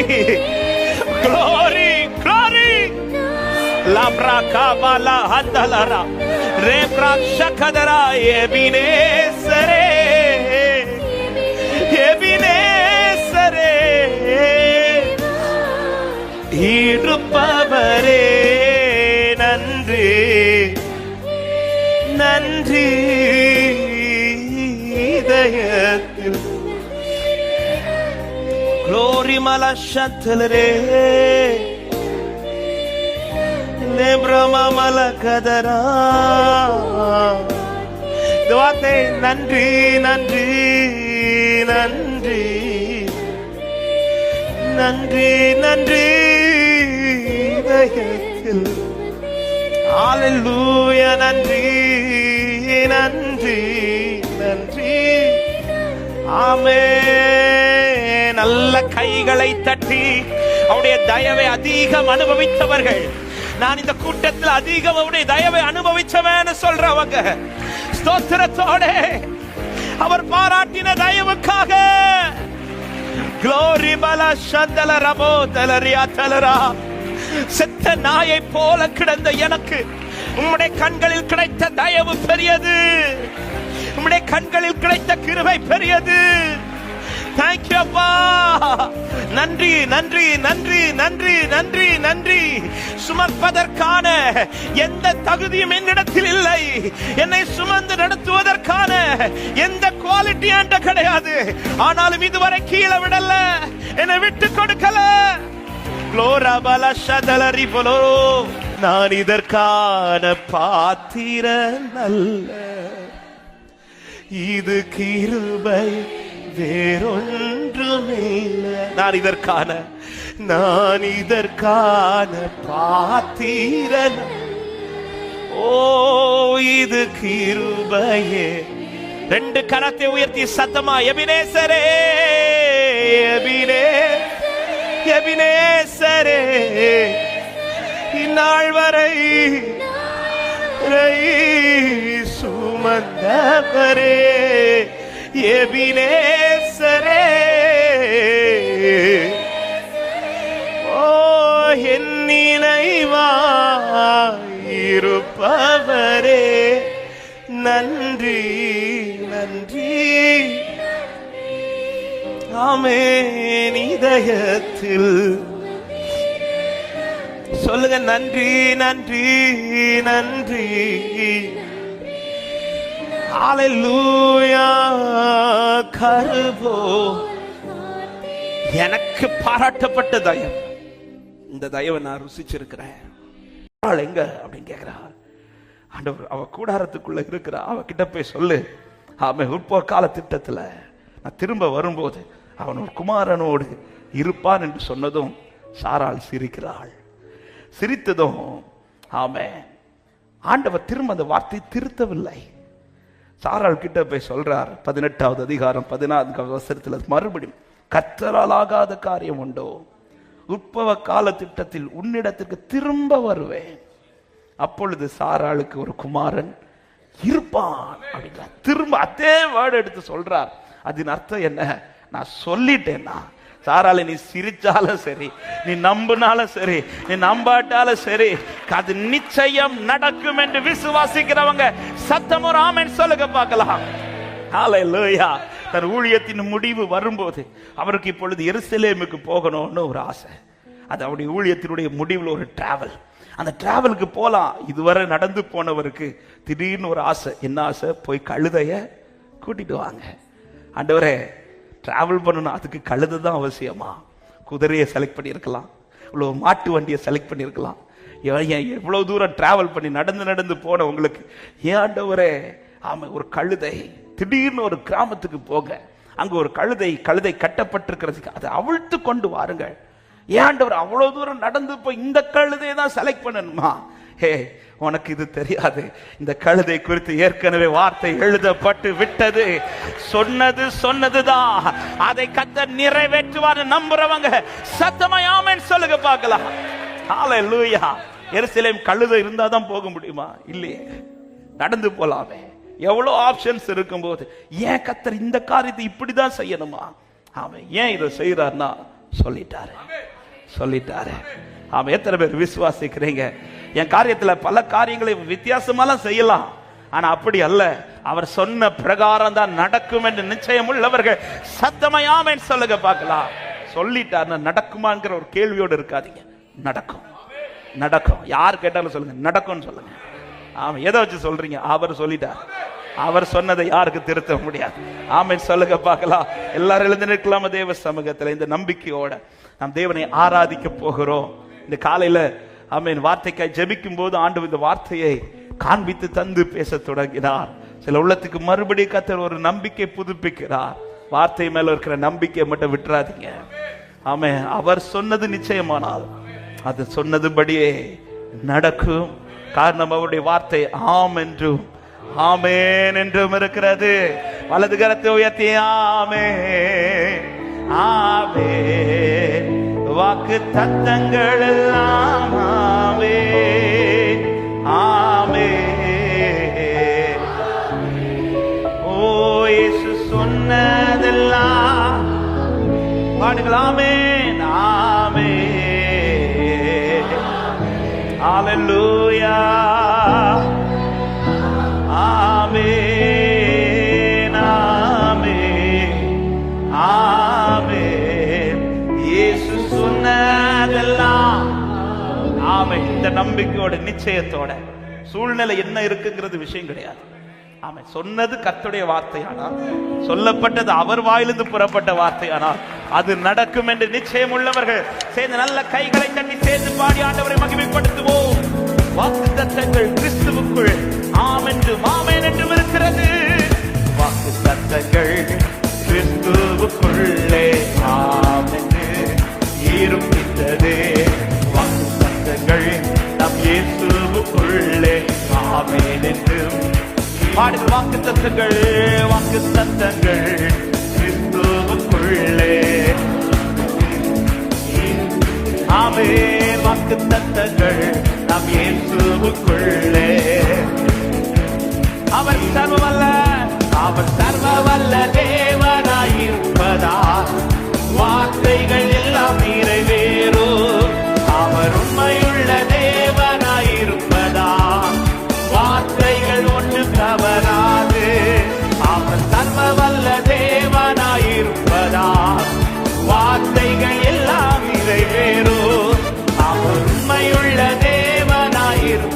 glory, glory. labra kabala handalara rebra shakadara ebinesere இருப்பவரே நன்றி நன்றி இதயத்தில் glory malashatlere lebrama malakadara துவாத்தை நன்றி நன்றி நன்றி நன்றி நன்றி இதயத்தில் ஹalleluya நன்றி நன்றி நன்றி ஆமென். நல்ல கைகளை தட்டி அவருடைய தயவை அதிகம் அனுபவித்தவர்கள், நான் இந்த கூட்டத்தில் அதிகம் அவருடைய தயவை அனுபவிச்சவன்னு சொல்றவங்க ஸ்தோத்திரத்தோட அவர் பாராட்டின தயவுக்காக glory bala shandala rabo talaria talara செத்த நாயை போல கிடந்த எனக்கு உம்முடைய கண்களில் கிடைத்த தயவு பெரியது, உம்முடைய கண்களில் கிடைத்த கிருபை பெரியது. Thank you அப்பா. நன்றி நன்றி நன்றி நன்றி நன்றி நன்றி. சுமப்பதற்கான எந்த தகுதியும் என்னிடத்தில் இல்லை, என்னை சுமந்து நடத்துவதற்கான எந்த குவாலிட்டி என்கிட்ட கிடையாது. ஆனாலும் இதுவரை கீழே விடல, என்னை விட்டு கொடுக்கல. நான் இதற்கான பாத்திரன் அல்ல, இது கிருபை வேறொன்றுமில்லை. நான் இதற்கான பாத்திரன், ஓ இது கிருபையே. ரெண்டு கரத்தை உயர்த்தி சத்தமா எபினேசரே எபினேசரே இந்நாள் வரை சுமந்தவரே எபினேசரே, ஓ என் நினைவாயிருப்பவரே நன்றி நன்றி. ஆமென். இதயத்தில் சொல்லுங்க நன்றி நன்றி நன்றி. ஹalleluya. கருபோ எனக்கு பாராட்டப்பட்ட தயவு, இந்த தயவை நான் ருசிச்சிருக்கிறேன். எங்க அப்படின்னு கேக்குறா ஆண்டவர், அவ கூடாரத்துக்குள்ள இருக்கிறா, அவ கிட்ட போய் சொல்லு, அவன் உட்போர்க்கால திட்டத்துல நான் திரும்ப வரும்போது அவன் ஒரு குமாரனோடு இருப்பான் என்று சொன்னதும் சாராள் சிரிக்கிறாள். சிரித்ததும் ஆமென், ஆண்டவர் திரும்ப அந்த வார்த்தை திருத்தவில்லை. சாராள் கிட்ட போய் சொல்றார், 18வது அதிகாரம் 14வது வசனத்தில் மறுபடியும், கர்த்தரால் ஆகாத காரியம் உண்டோ, உட்பவ கால திட்டத்தில் உன்னிடத்திற்கு திரும்ப வருவேன், அப்பொழுது சாராளுக்கு ஒரு குமாரன் இருப்பான் அப்படின்றார். திரும்ப அதே வேர்டு எடுத்து சொல்றார். அதன் அர்த்தம் என்ன? நான் சொல்லிட்டேன்னா, சாராளை நீ சிரிச்சாலும் சரி, நீ நம்பினாலும் சரி, நீ நம்பாட்டாலும் சரி, அது நிச்சயம் நடக்கும் என்று விசுவாசிக்கிறவங்க சத்தம் ஒரு ஆமென் சொல்லுங்க பார்க்கலாம். ஹalleluya. தன் ஊழியத்தின் முடிவு வரும்போது அவருக்கு இப்பொழுது எருசலேமுக்கு போகணும்னு ஒரு ஆசை. அது அவருடைய ஊழியத்தினுடைய முடிவில் ஒரு டிராவல். அந்த டிராவலுக்கு போலாம். இதுவரை நடந்து போனவருக்கு திடீர்னு ஒரு ஆசை. என்ன ஆசை? போய் கழுதைய கூட்டிட்டு வாங்க. ஆண்டவரே, டிராவல் பண்ணணும், அதுக்கு கழுதை தான் அவசியமா? குதிரையை செலக்ட் பண்ணியிருக்கலாம், இவ்வளோ மாட்டு வண்டியை செலக்ட் பண்ணியிருக்கலாம். எவ்வளவு தூரம் டிராவல் பண்ணி நடந்து போன உங்களுக்கு ஏன் ஆண்டவரே? ஆமா, ஒரு கழுதை. திடீர்னு ஒரு கிராமத்துக்கு போக, அங்க ஒரு கழுதை கட்டப்பட்டிருக்கிறதுக்கு அதை அவிழ்த்து கொண்டு வாருங்கள். ஏன் ஆண்டவர் அவ்வளவு தூரம் நடந்து போய் இந்த கழுதையை தான் செலக்ட் பண்ணணுமா? ஹே, உனக்கு இது தெரியாது. இந்த கழுதை குறித்து ஏற்கனவே வார்த்தை எழுதப்பட்டு விட்டது. சொன்னதுதான், அதை கர்த்தர் நிறைவேற்றுவார் நம்புறவங்க சத்தமா ஆமென் சொல்லுங்க பார்க்கலாம். ஹalleluya. எருசலேம் கழுதை இருந்தாதான் போக முடியுமா? இல்லையே, நடந்து போலாமே. எவ்வளவு ஆப்ஷன்ஸ் இருக்கும்போது ஏன் கர்த்தர் இந்த காரியத்தை இப்படிதான் செய்யணுமா? அவன் ஏன் இதை செய்யறாருன்னா சொல்லிட்டாரு. ஆமா, எத்தனை பேர் விசுவாசிக்கிறீங்க? என் காரியத்துல பல காரியங்களை வித்தியாசமாலாம் செய்யலாம், ஆனா அப்படி அல்ல. அவர் சொன்ன பிரகாரம் தான் நடக்கும் என்று நிச்சயம் உள்ளவர்கள் சத்தமயாமேன் சொல்லுங்க பார்க்கலாம். சொல்லிட்டார், நடக்குமாங்கிற ஒரு கேள்வியோடு இருக்காதீங்க. நடக்கும், நடக்கும். யார் கேட்டாலும் சொல்லுங்க, நடக்கும்னு சொல்லுங்க. ஆமா, எதை வச்சு சொல்றீங்க? அவர் சொல்லிட்டார். அவர் சொன்னதை யாருக்கு திருத்த முடியாது. ஆமென் சொல்லுங்க பார்க்கலாம். எல்லாரும் எழுந்து நிற்கலாம தேவ சமூகத்தில் இந்த நம்பிக்கையோட நாம் தேவனை ஆராதிக்க போகிறோம். இந்த காலையில ஆமென் வார்த்தைக்காய் ஜெபிக்கும் போது ஆண்டவர் இந்த வார்த்தையை காண்பித்து தந்து பேச தொடங்கினார். சில உள்ளத்துக்கு மறுபடியும் கர்த்தர் ஒரு நம்பிக்கை புதுப்பிக்கிறார். வார்த்தை மேல இருக்கிற நம்பிக்கையை மட்டும் விட்டுறாதீங்க. ஆமென். அவர் சொன்னது நிச்சயமானால் அது சொன்னதுபடியே நடக்கும். காரணம் அவருடைய வார்த்தை ஆம் என்றும் ஆமென் என்றும் இருக்கிறது. வலது கரத்தை உயர்த்தி ஆமென் ஆமென். வாக்கு தத்தங்கள் எல்லாம் ஆமென் ஆமென். ஓ இயேசு சொன்னதெல்லாம் பாடுங்கள். ஆமென் ஆமென். ஹல்லேலூயா. ஆமென் ஆமென் ஆமென். இயேசு சொன்னதெல்லாம் ஆமென். இந்த நம்பிக்கையோட நிச்சயத்தோட சூழ்நிலை என்ன இருக்குங்கிறது விஷயம் கிடையாது. ஆமென். சொன்னது கர்த்தருடைய வார்த்தையானால், சொல்லப்பட்டது அவர் வாயிலிருந்து புறப்பட்ட வார்த்தையானால் அது நடக்கும் என்று நிச்சயம் உள்ளவர்கள் சேர்ந்து நல்ல கைகளை தட்டி சேர்ந்து பாடி ஆண்டவரை மகிமைப்படுத்துவோம். வாக்குத்தத்தங்கள் கிறிஸ்துவுக்குள் ஆம் என்றும் ஆமென் என்றும் இருக்கிறது. வாக்குத்தத்தங்கள் கிறிஸ்துவுக்குள்ளே ஆம் என்று இருக்கின்றது. வாக்குத்தத்தங்கள் நம் இயேசுவுக்குள்ளே ஆமென் என்றும் பாடுங்கள். வாக்குத்தத்தங்கள் வாக்குத்தத்தங்கள் கிறிஸ்துவுக்குள்ளே ஆமென். வாக்குத்தத்தங்கள் நம் இயேசுவுக்குள்ளே. அவர் சர்வவல்ல, அவர் சர்வவல்ல தேவனாயிருப்பதால் வார்த்தைகள் எல்லாம் நிறைவேறும். அவர் உண்மையுள்ள தேவனாயிருப்பதால் வார்த்தைகள் ஒன்று தவறாது. அவர் சர்வவல்ல தேவனாயிருப்பதால் வார்த்தைகள் எல்லாம் நிறைவேறும். அவர் உண்மையுள்ள தேவனாயிருப்பதால்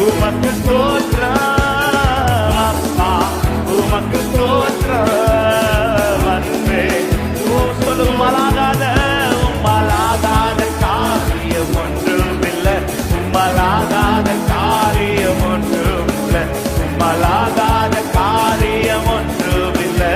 உமக்கு ஸ்தோத்திரம் அப்பா, உமக்கு ஸ்தோத்திரம் அன்பே. உம்மலாகாத காரியம் ஒன்றுமில்லை, உம்மலாகாத காரியம் ஒன்றுமில்லை, உம்மலாகாத காரியம் ஒன்றுமில்லை.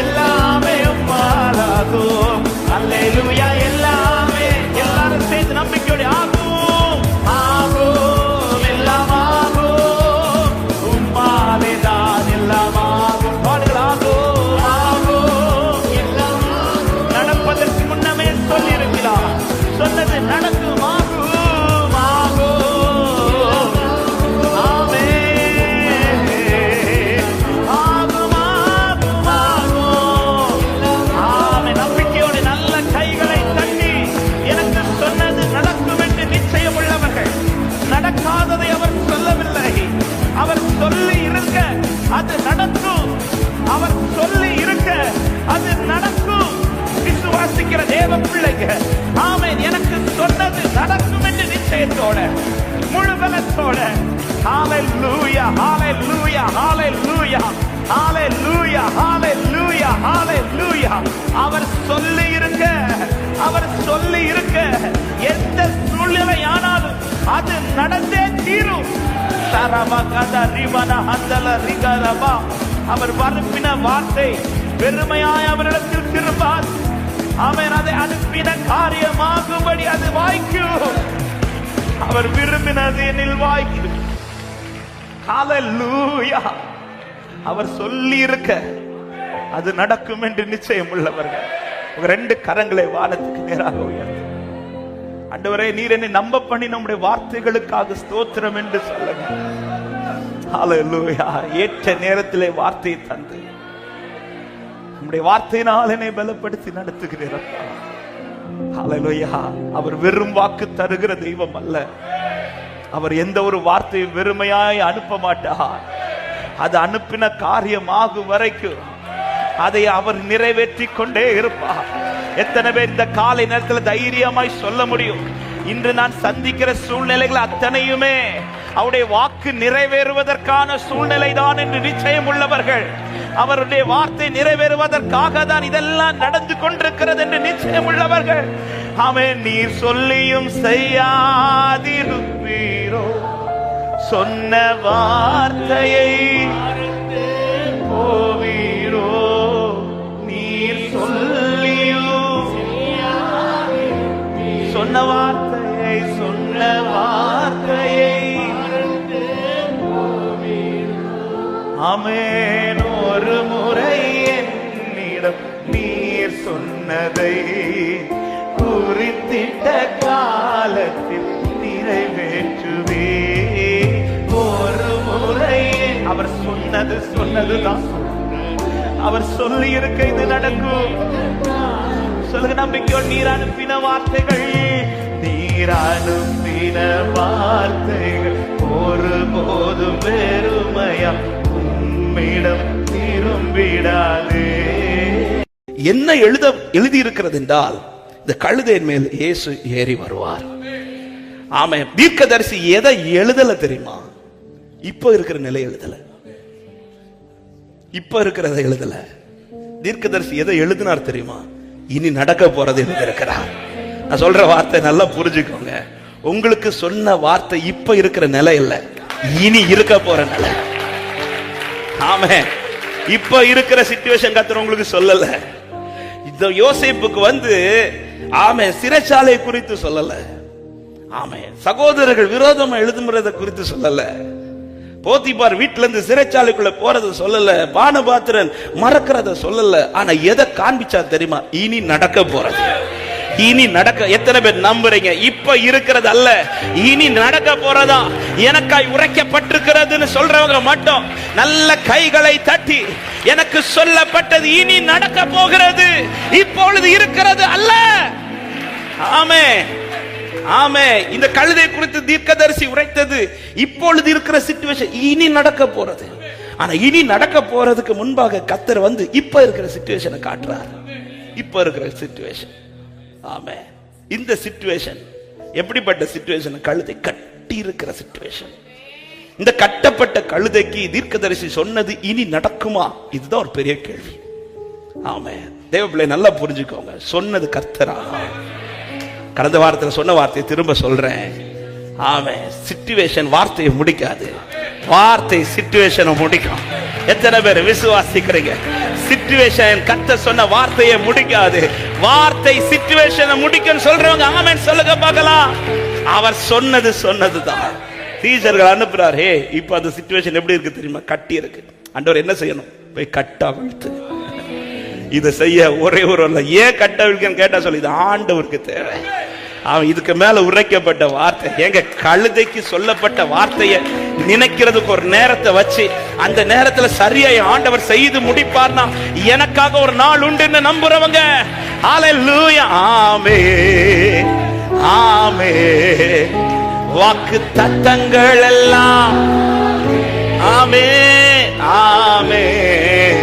எல்லாமே உம்மாலாகும். அல்லேலூயா. எல்லாமே, எல்லாரும் சேர்ந்து நம்பிக்கையோட ஆகும், ஆகும், எல்லாம் ஆகும். உம்மாலேதான் எல்லாம் ஆகும். பாடுகளாகும், ஆகும், எல்லாம் ஆகும். நடப்பதற்கு முன்னமே சொல்லி இருக்கிறார், சொன்னது நடக்கும், ஆகும், ஆகும். ஆமென். ஆகும், ஆகும், ஆகும். ஆமென். நம்பிக்கையோடு நல்ல கைகளை தட்டி, எனக்கு சொன்னது நடக்கும் என்று நிச்சயம் உள்ளவர்கள். நடக்காததை அவர் சொல்லவில்லை, அவர் சொல்லி இருக்க அது நடக்கும். அவர் சொல்லி இருக்க அது நடக்கும். விசுவாசிக்கிற தேவ பிள்ளைங்க, ஆமென், எனக்கு சொன்னது நடக்கும் என்று நிச்சயத்தோட, முழு பலத்தோட, ஹalleluya, ஹalleluya, ஹalleluya, ஹalleluya, ஹalleluya, ஹalleluya. அவர் சொல்லி இருக்க, அவர் சொல்லி இருக்க எந்த சூழ்நிலை ஆனாலும் அது நடந்தே தீரும். அவர் வரப்பின வார்த்தை பெருமையாய் அவரிடத்தில் திரும்பார். ஆமென். அதை அனுப்பின காரியமாகும்படி அது வாய்க்கும். அவர் விரும்பினது என்னில் வாய்க்கும். ஹalleluya. அவர் சொல்லி இருக்க அது நடக்கும் என்று நிச்சயம் உள்ளவர்கள் உங்க ரெண்டு கரங்களை வானத்துக்கு நேராக உயர்த்து. ஆண்டவரே, நீர் என்னை நம்ப பண்ணி நம்முடைய வார்த்தைகளுக்காக ஸ்தோத்திரம் என்று சொல்லுங்க. ஹalleluya. ஏற்ற நேரத்திலே வார்த்தையை தந்து நம்முடைய வார்த்தையினால் என்னை பலப்படுத்தி நடத்துகிறீர். ஹalleluya. அவர் வெறும் வாக்கு தருகிற தெய்வம் அல்ல. அவர் எந்த ஒரு வார்த்தையும் வெறுமையாய் அனுப்ப மாட்டார். அது அனுப்பின காரியமாகும் வரைக்கும் அதை அவர் நிறைவேற்றி கொண்டே இருப்பார். எத்தனை பேர் இந்த காலை நேரத்தில் தைரியமாய் சொல்ல முடியும், இன்று நான் சந்திக்கிற சூழ்நிலைகள் அத்தனையுமே அவருடைய வாக்கு நிறைவேறுவதற்கான சூழ்நிலை தான் என்று நிச்சயம் உள்ளவர்கள். அவருடைய வார்த்தை நிறைவேறுவதற்காக தான் இதெல்லாம் நடந்து கொண்டிருக்கிறது என்று நிச்சயம் உள்ளவர்கள். ஆமென். நீர் சொல்லியும் செய்யாதிருப்பீரோ, சொன்ன வார்த்தையை போவீரோ. நீர் சொல்லியும் சொன்ன வார்த்தையை, சொன்ன வார்த்தையை. ஆமென். ஒரு முறை என்னிடம் நீர் சொன்னதை குறித்திட்ட காலத்தில் நிறைவேற்றுவே. ஒரு முறை அவர் சொன்னதுதான் அவர் சொல்லி இருக்க இது நடக்கும். சொல்லுங்க நம்பிக்கையோடு, நீர் அனுப்பின வார்த்தைகள், நீர் அனுப்பின வார்த்தைகள் ஒருபோதும் வெறுமையா உம்மிடம் திரும்பிடாதே. என்ன எழுதி இருக்கிறது என்றால், இந்த கழுதையின் மேல் இயேசு ஏறி வருவார். ஆமென். தீர்க்கதரிசி எதை எழுதல தெரியுமா? இப்ப இருக்கிற நிலை எழுதல, இப்ப இருக்கிறத எழுதல. தீர்க்கதரிசி எதை எழுதினார் தெரியுமா? இனி நடக்க போறது எழுதியிருக்கிறார். நான் சொல்ற வார்த்தை நல்லா புரிஞ்சுக்கோங்க. உங்களுக்கு சொன்ன வார்த்தை இப்ப இருக்கிற நிலை இல்ல, இனி இருக்க போற நிலை. ஆமென். இப்ப இருக்கிற சிச்சுவேஷன் கர்த்தர் உங்களுக்கு சொல்லல. இந்த யோசேப்புக்கு ஆமென், சிறைச்சாலை குறித்து சொல்லல. ஆமென். சகோதரர்கள் விரோதமா எழுதுமுறத குறித்து சொல்லல. போத்திபார் வீட்டுல இருந்து சிறைச்சாலைக்குள்ள போறது சொல்லல. பானபாத்திரன் மறக்கிறத சொல்லல. ஆனா எதை காண்பிச்சா தெரியுமா? இனி நடக்க போறது. இனி நடக்க எத்தனை பேர் நம்புறீங்க? இப்ப இருக்கிறது அல்ல, இனி நடக்க போறதா எனக்காய் உரைக்கப்பட்டிருக்கிறதுன்னு சொல்றவங்க மட்டும் நல்ல கைகளை தட்டி, எனக்கு சொல்லப்பட்டது இனி நடக்க போகிறது, இப்பொழுது இருக்கிறது அல்ல. ஆமென். ஆமே. இந்த கழுதை குறித்து தீர்க்கதரிசி உரைத்தது இப்பொழுது இருக்கிற சிச்சுவேஷன், இனி நடக்க போறது. ஆனா இனி நடக்க போறதுக்கு முன்பாக கர்த்தர் இப்ப இருக்கிற சிச்சுவேஷனை காட்டுறார். இப்ப இருக்கிற சிச்சுவேஷன். ஆமே. இந்த சிச்சுவேஷன் எப்படிப்பட்ட சிச்சுவேஷன்? கழுதை கட்டி இருக்கிற சிச்சுவேஷன். இந்த கட்டப்பட்ட கழுதைக்கு தீர்க்கதரிசி சொன்னது இனி நடக்குமா? இதுதான் ஒரு பெரிய கேள்வி. ஆமென். தேவ பிள்ளை நல்லா புரிஞ்சுக்கோங்க, சொன்னது கர்த்தரா. கடந்த வாரத்தில் சொன்ன வார்த்தையை திரும்ப சொல்றேன். ஆமென். சிச்சுவேஷன் வார்த்தையை முடிக்காது, வார்த்தை சிச்சுவேஷனை முடிக்கும். எத்தனை பேர் விசுவாசிக்கிறீங்க? சிச்சுவேஷன் கர்த்தர் சொன்ன வார்த்தையை முடிக்காது, வார்த்தை சிச்சுவேஷனை முடிக்கும் சொல்றவங்க ஆமென் சொல்லுங்க பார்க்கலாம். அவர் சொன்னதுதான். டீச்சர்கள் அனுப்புறாரு, ஹே இப்ப அந்த சிச்சுவேஷன் எப்படி இருக்கு தெரியுமா? கட்டி இருக்கு. ஆண்டவர் என்ன செய்யணும்? போய் கட்ட அவிழ்த்து. இதை செய்ய ஒரே ஒரு ஏன் கட்ட அவிழ்க்கன்னு கேட்டா சொல்லி, இது ஆண்டவருக்கு தேவை. அவன் இதுக்கு மேல உரைக்கப்பட்ட வார்த்தை, எங்க கழுதைக்கு சொல்லப்பட்ட வார்த்தையை நினைக்கிறதுக்கு ஒரு நேரத்தை வச்சு அந்த நேரத்துல சரியாய் ஆண்டவர் செய்து முடிப்பார்னா எனக்காக ஒரு நாள் உண்டுன்னு நம்புறவங்க ஹல்லேலூயா. ஆமென், ஆமென். வாக்கு தத்தங்கள் எல்லாம் ஆமென், ஆமென்,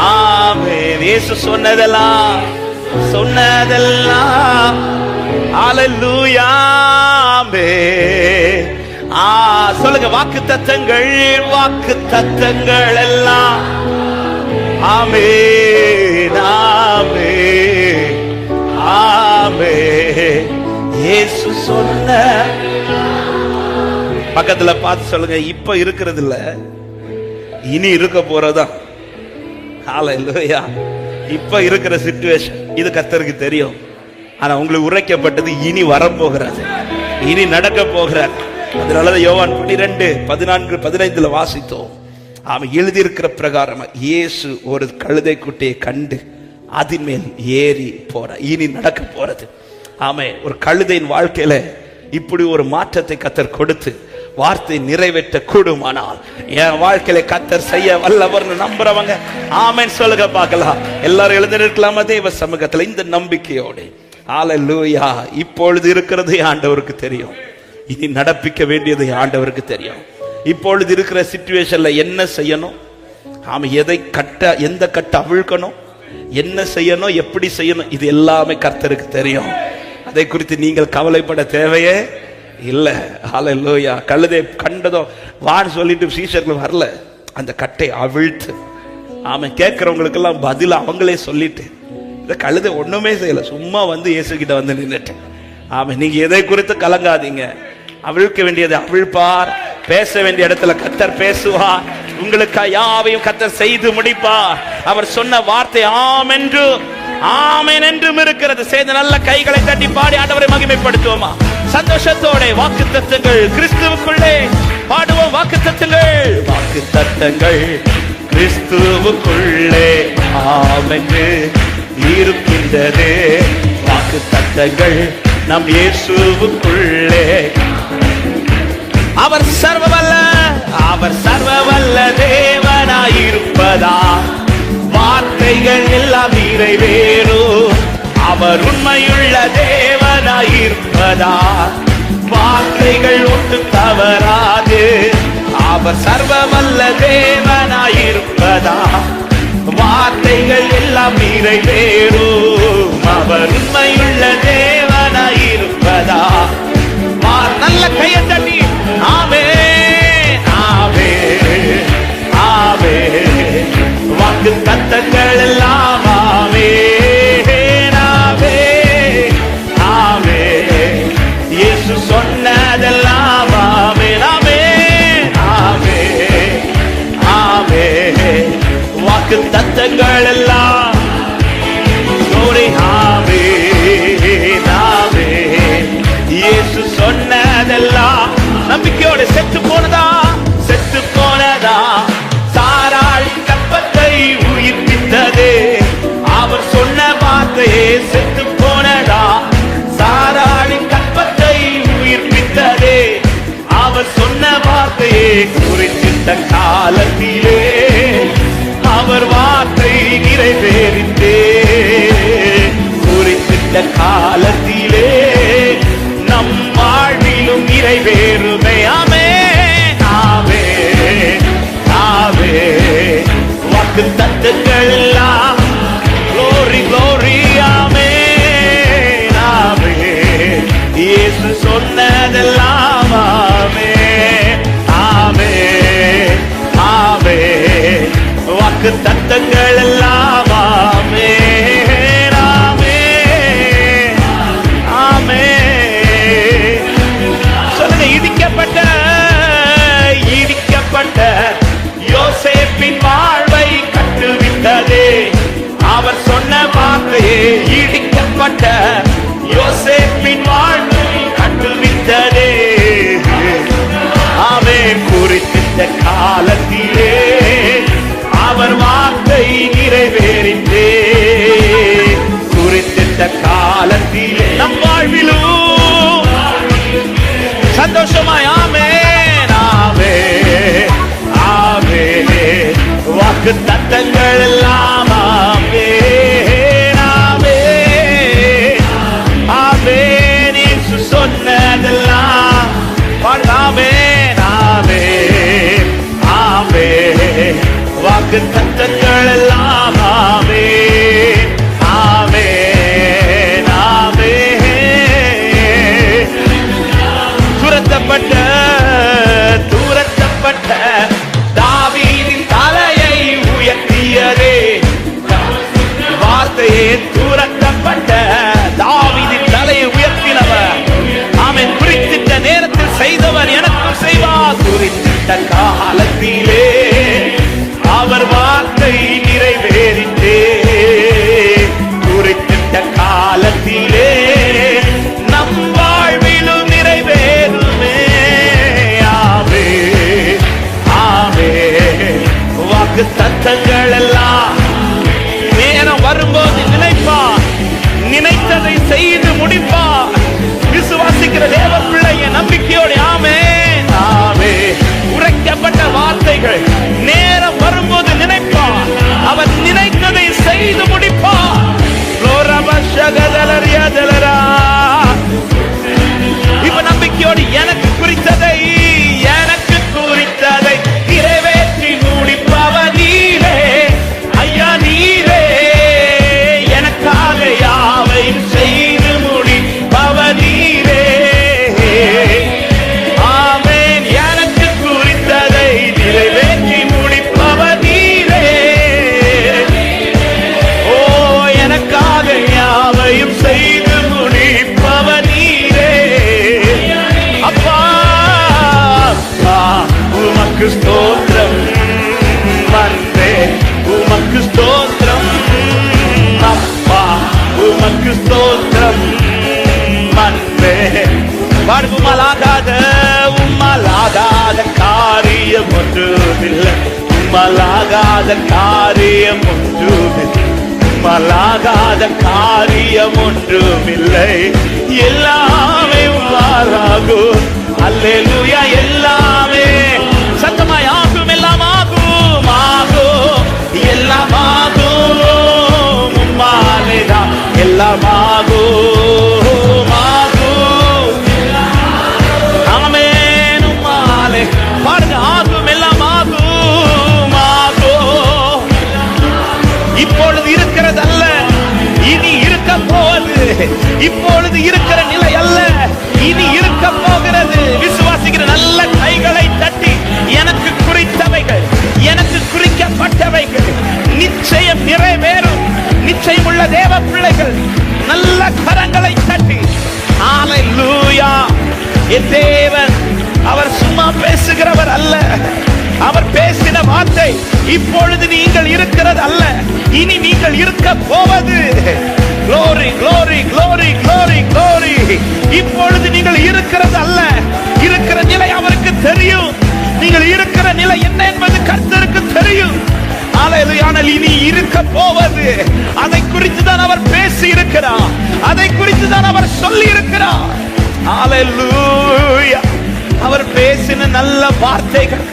ஆமென். இயேசு சொன்னதெல்லாம் ஹல்லேலூயா. ஆமென். சொல்லுங்க, வாக்கு தத்தங்கள் எல்லாம் ஆமென், ஆமென், ஆமென். இயேசு சொன்ன பக்கத்துல பார்த்து சொல்லுங்க, இப்ப இருக்கிறது இல்ல, இனி இருக்க போறதா. ஹல்லேலூயா. இப்ப இருக்கிற சிச்சுவேஷன் இது கர்த்தருக்கு தெரியும். ஆனா உங்களுக்கு உரைக்கப்பட்டது இனி வரப்போகிறது, இனி நடக்க போகிறார். அதனாலதான் யோவான் 12:14-15 வாசித்தோம். அவன் எழுதியிருக்கிற பிரகாரம் இயேசு ஒரு கழுதை குட்டியை கண்டு அதன் மேல் ஏறி போற, இனி நடக்க போறது. ஆமே, ஒரு கழுதையின் வாழ்க்கையில இப்படி ஒரு மாற்றத்தை கர்த்தர் கொடுத்து வார்த்தை நிறைவேற்ற கூடுமானால் என் வாழ்க்கையில கர்த்தர் செய்ய வல்லவர்னு நம்புறவங்க ஆமென் சொல்லுங்க பார்க்கலாம். எல்லாரும் எழுந்திருக்கலாமா தேவ சமூகத்துல இந்த நம்பிக்கையோடு? ஹல்லேலூயா. இப்பொழுது இருக்கிறது ஆண்டவருக்கு தெரியும், இனி நடப்பிக்க வேண்டியது ஆண்டவருக்கு தெரியும். இப்பொழுது இருக்கிற சிச்சுவேஷன்ல என்ன செய்யணும், ஆமா, எதை கட்ட, எந்த கட்ட அவிழ்க்கணும், என்ன செய்யணும், எப்படி செய்யணும், இது எல்லாமே கர்த்தருக்கு தெரியும். அதை குறித்து நீங்கள் கவலைப்பட தேவையே இல்ல. ஹல்லேலூயா. கழுதை கண்டதோ வான்னு சொல்லிட்டு சீஷர்கள் வரல, அந்த கட்டை அவிழ்த்து. ஆமா, கேட்கிறவங்களுக்கு எல்லாம் பதில் அவங்களே சொல்லிட்டு, இந்த கழுதை ஒண்ணுமே செய்யல, சும்மா வந்து இயேசு கிட்ட வந்து நின்னுட்டு. ஆமா, நீங்க எதை குறித்து கலங்காதீங்க, அவிழ்க்க வேண்டியதை அவிழ்ப்பார், பேச வேண்டிய இடத்துல கர்த்தர் பேசுவார், உங்களுக்கு யாவையும் கர்த்தர் செய்து முடிப்பார். அவர் சொன்ன வார்த்தை ஆமென் என்றும் இருக்கிறது. செய்த நல்ல கைகளை தட்டி பாடி ஆண்டவரை மகிமைப்படுத்துவோமா? சந்தோஷத்தோட வாக்குத்தத்தங்கள் கிறிஸ்துவுக்குள்ளே பாடுவோம். வாக்குத்தத்தங்கள் கிறிஸ்துவுக்குள்ளே ஆமென் இருக்கின்றது. வாக்குத்தத்தங்கள் நம் இயேசுவுக்குள்ளே. அவர் சர்வவல்ல தேவனாயிருப்பதா வார்த்தைகள் எல்லாம் நிறைவேறும். அவர் உண்மையுள்ள தேவனாயிருப்பதா வார்த்தைகள் ஒன்று தவறாது. அவர் சர்வவல்ல தேவனாயிருப்பதா வார்த்தைகள் எல்லாம் நிறைவேறும். அவர் உண்மையுள்ள தேவனாயிருப்பதா. நல்ல கையை தட்டி ஆமென், ஆமென், ஆமென். வாக்கு தத்தங்கள் எல்லாம் ஆமென், ஆமென், ஆமென். இயேசு சொன்னதெல்லாம் ஆமென், ஆமென், ஆமென், ஆமென். வாக்கு தத்தங்கள் எல்லாம் ஆமென், ஆமென். இயேசு சொன்னதெல்லாம் நம்பிக்கையோடு செத்து போனதா சாராள் கற்பத்தை உயிர்ப்பித்தது. அவர் சொன்ன வார்த்தையே செத்து போனதா சாராளின் கற்பத்தை உயிர்ப்பித்தது. அவர் சொன்ன வார்த்தையே குறிப்பிட்ட காலத்திலே அவர் வார்த்தை நிறைவேறித்தே. குறிப்பிட்ட காலத்திலே நம் வாழ்விலும் நிறைவேறுமே. ஆமென், ஆமென், ஆமென். வாக்கு தத்தங்கள் எல்லாம் glory, glory, ஆமென், ஆமென். இயேசு சொன்னதெல்லாம் ஆமென், ஆமென். அவர் வார்த்தை நிறைவேறித்தே குறித்திட்ட காலத்திலே நம் வாழ்விலும் சந்தோஷமாய் ஆமென் ஆமென் ஆமென் வாக்கு தத்தங்கள் எல்லாம் ஆமென் ஆமென் ஆமென் இயேசு சொன்னதெல்லாம் ஆமென் ஆமென் ஆமென் வாக்கு தத்தங்கள் எல்லாம் ஆமென் ஆமென் ஆமென் துரத்தப்பட்ட தாவீதின் தலையை உயர்த்தியதே வார்த்தையே துரத்தப்பட்ட தாவீதின் தலையை உயர்த்தினவர் ஆமென் குறித்திட்ட நேரத்தில் செய்தவர் எனக்கும் செய்வார் குறித்திட்ட காலத்திலே அவர் வார்த்தை நிறைவேறித்தே குறித்திட்ட காலத்திலே நம் வாழ்விலும் நிறைவேறுமே ஆமென் ஆமென் வாக்கு தத்தங்கள் எல்லாம் நேரம் வரும்போது நினைப்பார் நினைத்ததை செய்து முடிப்பார் விசுவாசிக்கிற தேவ பிள்ளைய நம்பிக்கையோடு ஆமென் ஆமென் உரைக்கப்பட்ட வார்த்தைகள் நேரம் வரும்போது நினைப்பார் அவர் நினைத்ததை செய்து முடிப்பார் இப்ப நம்பிக்கையோடு எனக்கு குறித்ததை நிறைவேற்றி முடிப்பவர் நீரே ஐயா நீரே எனக்காக யாவையும் செய்து முடிப்பவர் நீரே ஆமென் எனக்கு குறித்ததை நிறைவேற்றி முடிப்பவர் நீரே ஓ எனக்காக யாவையும் செய்து முடிப்பவர் நீரே அப்பா அப்பா உமக்கு ஸ்தோத்திரம் வந்தே உமக்கு ஸ்தோத்திரம் அப்பா உமக்கு ஸ்தோத்திரம் வந்தே உம்மலாகாத காரியம் ஒன்றுமில்லை உம்மலாகாத காரியம் ஒன்றுமில்லை உம்மலாகாத காரியம் ஒன்றுமில்லை எல்லாமே உம்மாலாகும் அல்லேலூயா எல்லாமே சத்தமாய் ஆகும் எல்லாம் ஆகும் ஆகும் எல்லாம் ஆகும் உம்மாலேதான் எல்லாம் ஆகும் ஆகும் ஆமென் உம்மாலே பாருங்க ஆகும் எல்லாம் ஆகும் ஆகும் இப்பொழுது இருக்கிறதல்ல இனி இருக்க போவது இப்பொழுது இருக்கிற நிலை அல்ல இனி இருக்க போகிறது விசுவாசிக்கிற நல்ல கைகளை தட்டி எனக்கு குறித்தவைகள் எனக்கு குறிக்கப்பட்டவைகள் நிச்சயம் நிறைவேறும் நிச்சயம் உள்ள தேவ பிள்ளைகள் நல்ல கரங்களை தட்டி ஹல்லேலூயா என் தேவன் அவர் சும்மா பேசுகிறவர் அல்ல அவர் பேசின வார்த்தை இப்பொழுது நீங்கள் இருக்கிறது அல்ல இனி நீங்கள் இருக்க போவது glory glory glory glory glory இப்பொழுது நீங்கள் இருக்கிறது அல்ல இருக்கிற நிலை அவருக்கு தெரியும் நீங்கள் இருக்கிற நிலை என்ன என்பது கர்த்தருக்கு தெரியும் ஹல்லேலூயா இனி இருக்க போவது அதை குறித்து தான் அவர் பேசி இருக்கிறார் அதை குறித்து தான் அவர் சொல்லி இருக்கிறார் ஹல்லேலூயா அவர் பேசின நல்ல வார்த்தைகள்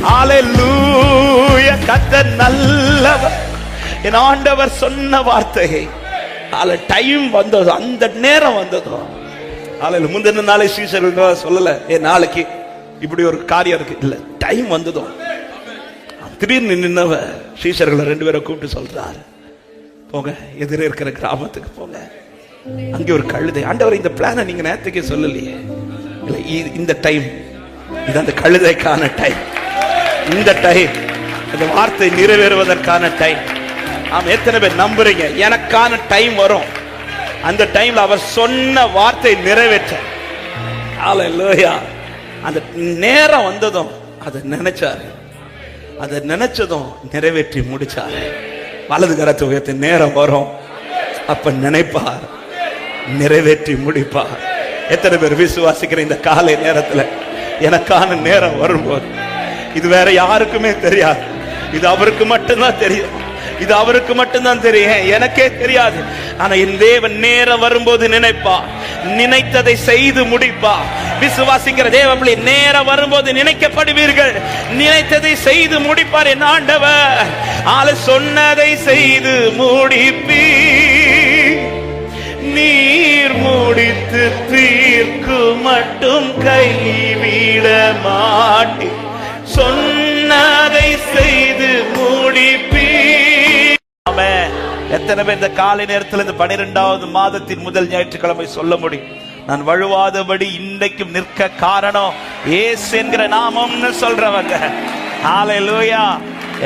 ஹல்லேலூயா கர்த்தர் நல்லவர் என் ஆண்டவர் சொன்ன வார்த்தையை டைம் வந்தது அந்த நேரம் வந்ததோ முந்தின நாளை சீசர்கள் சொல்லல நாளைக்கு இப்படி ஒரு காரியம் இருக்கு இல்ல டைம் வந்ததோ திடீர்னு நின்னவ சீசர்களை 2 பேரை கூப்பிட்டு சொல்றாரு போங்க எதிரே இருக்கிற கிராமத்துக்கு போங்க அங்கே ஒரு கழுதை ஆண்டவர் இந்த பிளானை நீங்க நேரத்துக்கே சொல்லலையே இல்ல இந்த டைம் இது அந்த கழுதைக்கான டைம் இந்த டைம் அந்த வார்த்தை நிறைவேறுவதற்கான டைம் ஆமா எத்தனை பேர் நம்புறீங்க எனக்கான டைம் வரும் அந்த டைம்ல அவர் சொன்ன வார்த்தை நிறைவேற்ற ஹல்லேலூயா அந்த நேரம் வந்ததும் அதை நினைச்சாரு அதை நினைச்சதும் நிறைவேற்றி முடிச்சாரு வலது கரத்தை உயர்த்தி நேரம் வரும் அப்ப நினைப்பார் நிறைவேற்றி முடிப்பார் எத்தனை பேர் விசுவாசிக்கிற இந்த காலை நேரத்துல எனக்கான நேரம் வரும்போது இது வேற யாருக்குமே தெரியாது இது அவருக்கு மட்டும்தான் தெரியும். இது அவருக்கு மட்டும்தான் தெரியும், எனக்கே தெரியாது. ஆனா என் தேவன் நேரம் வரும்போது நினைப்பா, நினைத்ததை செய்து முடிப்பா. விசுவாசிக்கிற தேவப்பிள்ளை, நேரம் வரும்போது நினைக்கப்படுவீர்கள், நினைத்ததை செய்து முடிப்பார் என் ஆண்டவர். சொன்னதை செய்து முடிப்பீ, நீர் முடித்து தீர்க்கு மட்டும் கைவிட மாட்டி, சொன்னதை செய்து முடிப்பீ. எத்தனை பேர் இந்த காலை நேரத்தில் இந்த 12வது மாதத்தின் முதல் ஞாயிற்றுக்கிழமை சொல்ல முடியும், நான் வழுவாதபடி இன்றைக்கும் நிற்க காரணம் இயேசு என்கிற நாமம்னு சொல்றவங்க. ஹல்லேலூயா.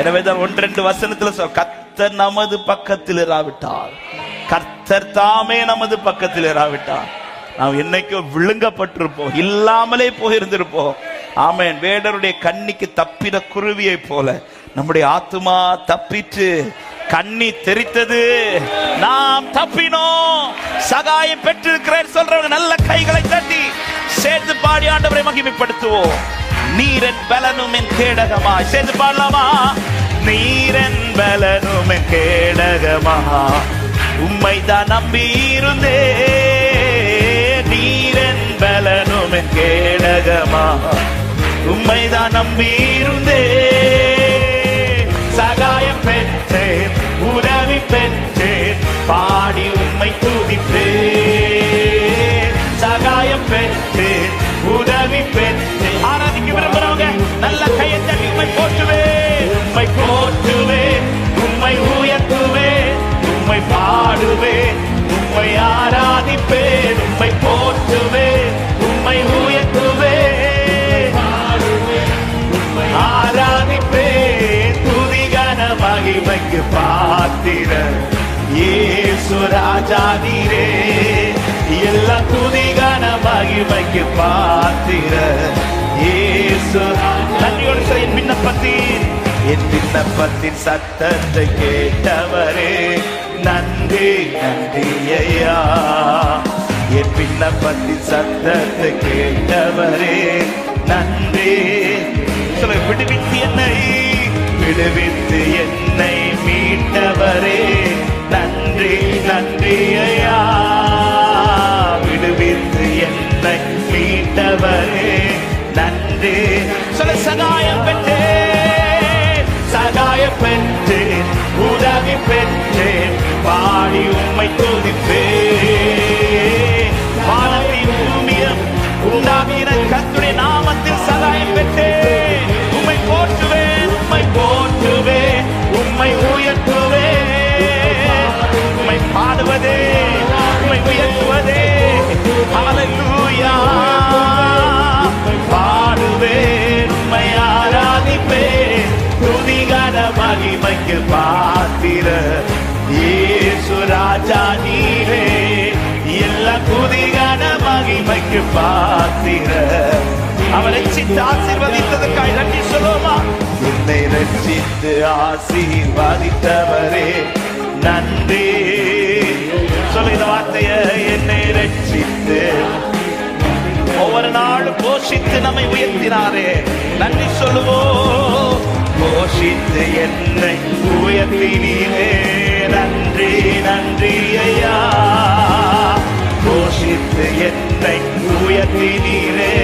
எனவே தான் 1-2 வசனத்துல கர்த்தர் நமது பக்கத்தில் இராவிட்டால், கர்த்தர் தாமே நமது பக்கத்தில் இராவிட்டால் நாம் என்னைக்கும் விழுங்கப்பட்டிருப்போம், இல்லாமலே போயிருந்திருப்போம். ஆமென். வேடருடைய கண்ணிக்கு தப்பின குருவியை போல நம்முடைய ஆத்துமா தப்பிட்டு கண்ணி தெரித்தது, நாம் தப்பினோம். சகாயம் பெற்றிருக்கிறேன் சொல்றவங்க நல்ல கைகளை தட்டி சேர்ந்து பாடி ஆண்டவரை மகிமைப்படுத்துவோம். நீரன் பலனும் என் கேடகமா, சேர்ந்து பாடலாமா? நீரன் பலனும் என் கேடகமா, உம்மைதான் நம்பி இருந்தே. நீரன் பலனும் என் கேடகமா, உம்மைதான் நம்பி இருந்தே. சகாயம் பெற்றேன், உதவி பெற்றேன், பாடி உம்மை துதிப்பேன். சகாயம் பெற்றேன், உதவி பெற்றேன். ஆராதிக்க விரும்புறவங்க நல்ல கையை தட்டி உம்மை போற்றுவேன், உம்மை போற்றுவேன், உம்மை உயர்த்துவேன், உம்மை பாடுவேன், உம்மை ஆராதிப்பேன், உம்மை போற்றுவேன், உம்மை உயர்த்துவேன், ஆராதிப்பேன். துதிகன மகிமைக்கு பாத்திர இயேசு ராஜா நீரே, எல்லா துதிகன மகிமைக்கு பாத்திர இயேசு. நன்றியோடு என் விண்ணப்பத்தின் சத்தத்தை கேட்டவரே, நன்றி நன்றி ஐயா. என் விண்ணப்பத்தின் சத்தத்தை கேட்டவரே, நன்றி. விடுவித்து என்னை, விடுவித்து என்னை மீட்டவரே, நன்றி நன்றி ஐயா. விடுவித்து என்னை மீட்டவரே, நன்றி. சகாயம் பெற்றேன், சகாயம் பெற்றேன், உதவி பெற்றேன், பாடி உம்மை துதிப்பேன். வானத்தின் பூமியும் உண்டாகின கர்த்தருடைய நாமத்தில் சகாயம் பெற்றேன். உம்மை போற்றுவேன், உம்மை போற்றுவேன், உம்மை உயர்த்துவேன், உம்மை பாடுவதே, உம்மை உயர்த்துவதே. ஹல்லேலூயா. பாடுவேன், உம்மை ஆராதிப்பேன், துதிகன மகிமைக்கு பாத்திர இயேசு ராஜா நீரே, எல்லா துதிகன மகிமைக்கு பாத்திர. அவர் ரட்சித்து ஆசீர்வதித்ததற்காக நன்றி சொல்லுவோமா? என்னை ரட்சித்து ஆசீர்வதித்தவரே, நன்றி. சொல்ல இந்த வார்த்தைய, என்னை ரட்சித்து ஒவ்வொரு நாளும் போஷித்து நம்மை உயர்த்தினாரே, நன்றி சொல்லுவோம். போஷித்து என்னை உயர்த்தினீரே, நன்றி நன்றி ஐயா. போஷித்து என்னை உயர்த்தினீரே,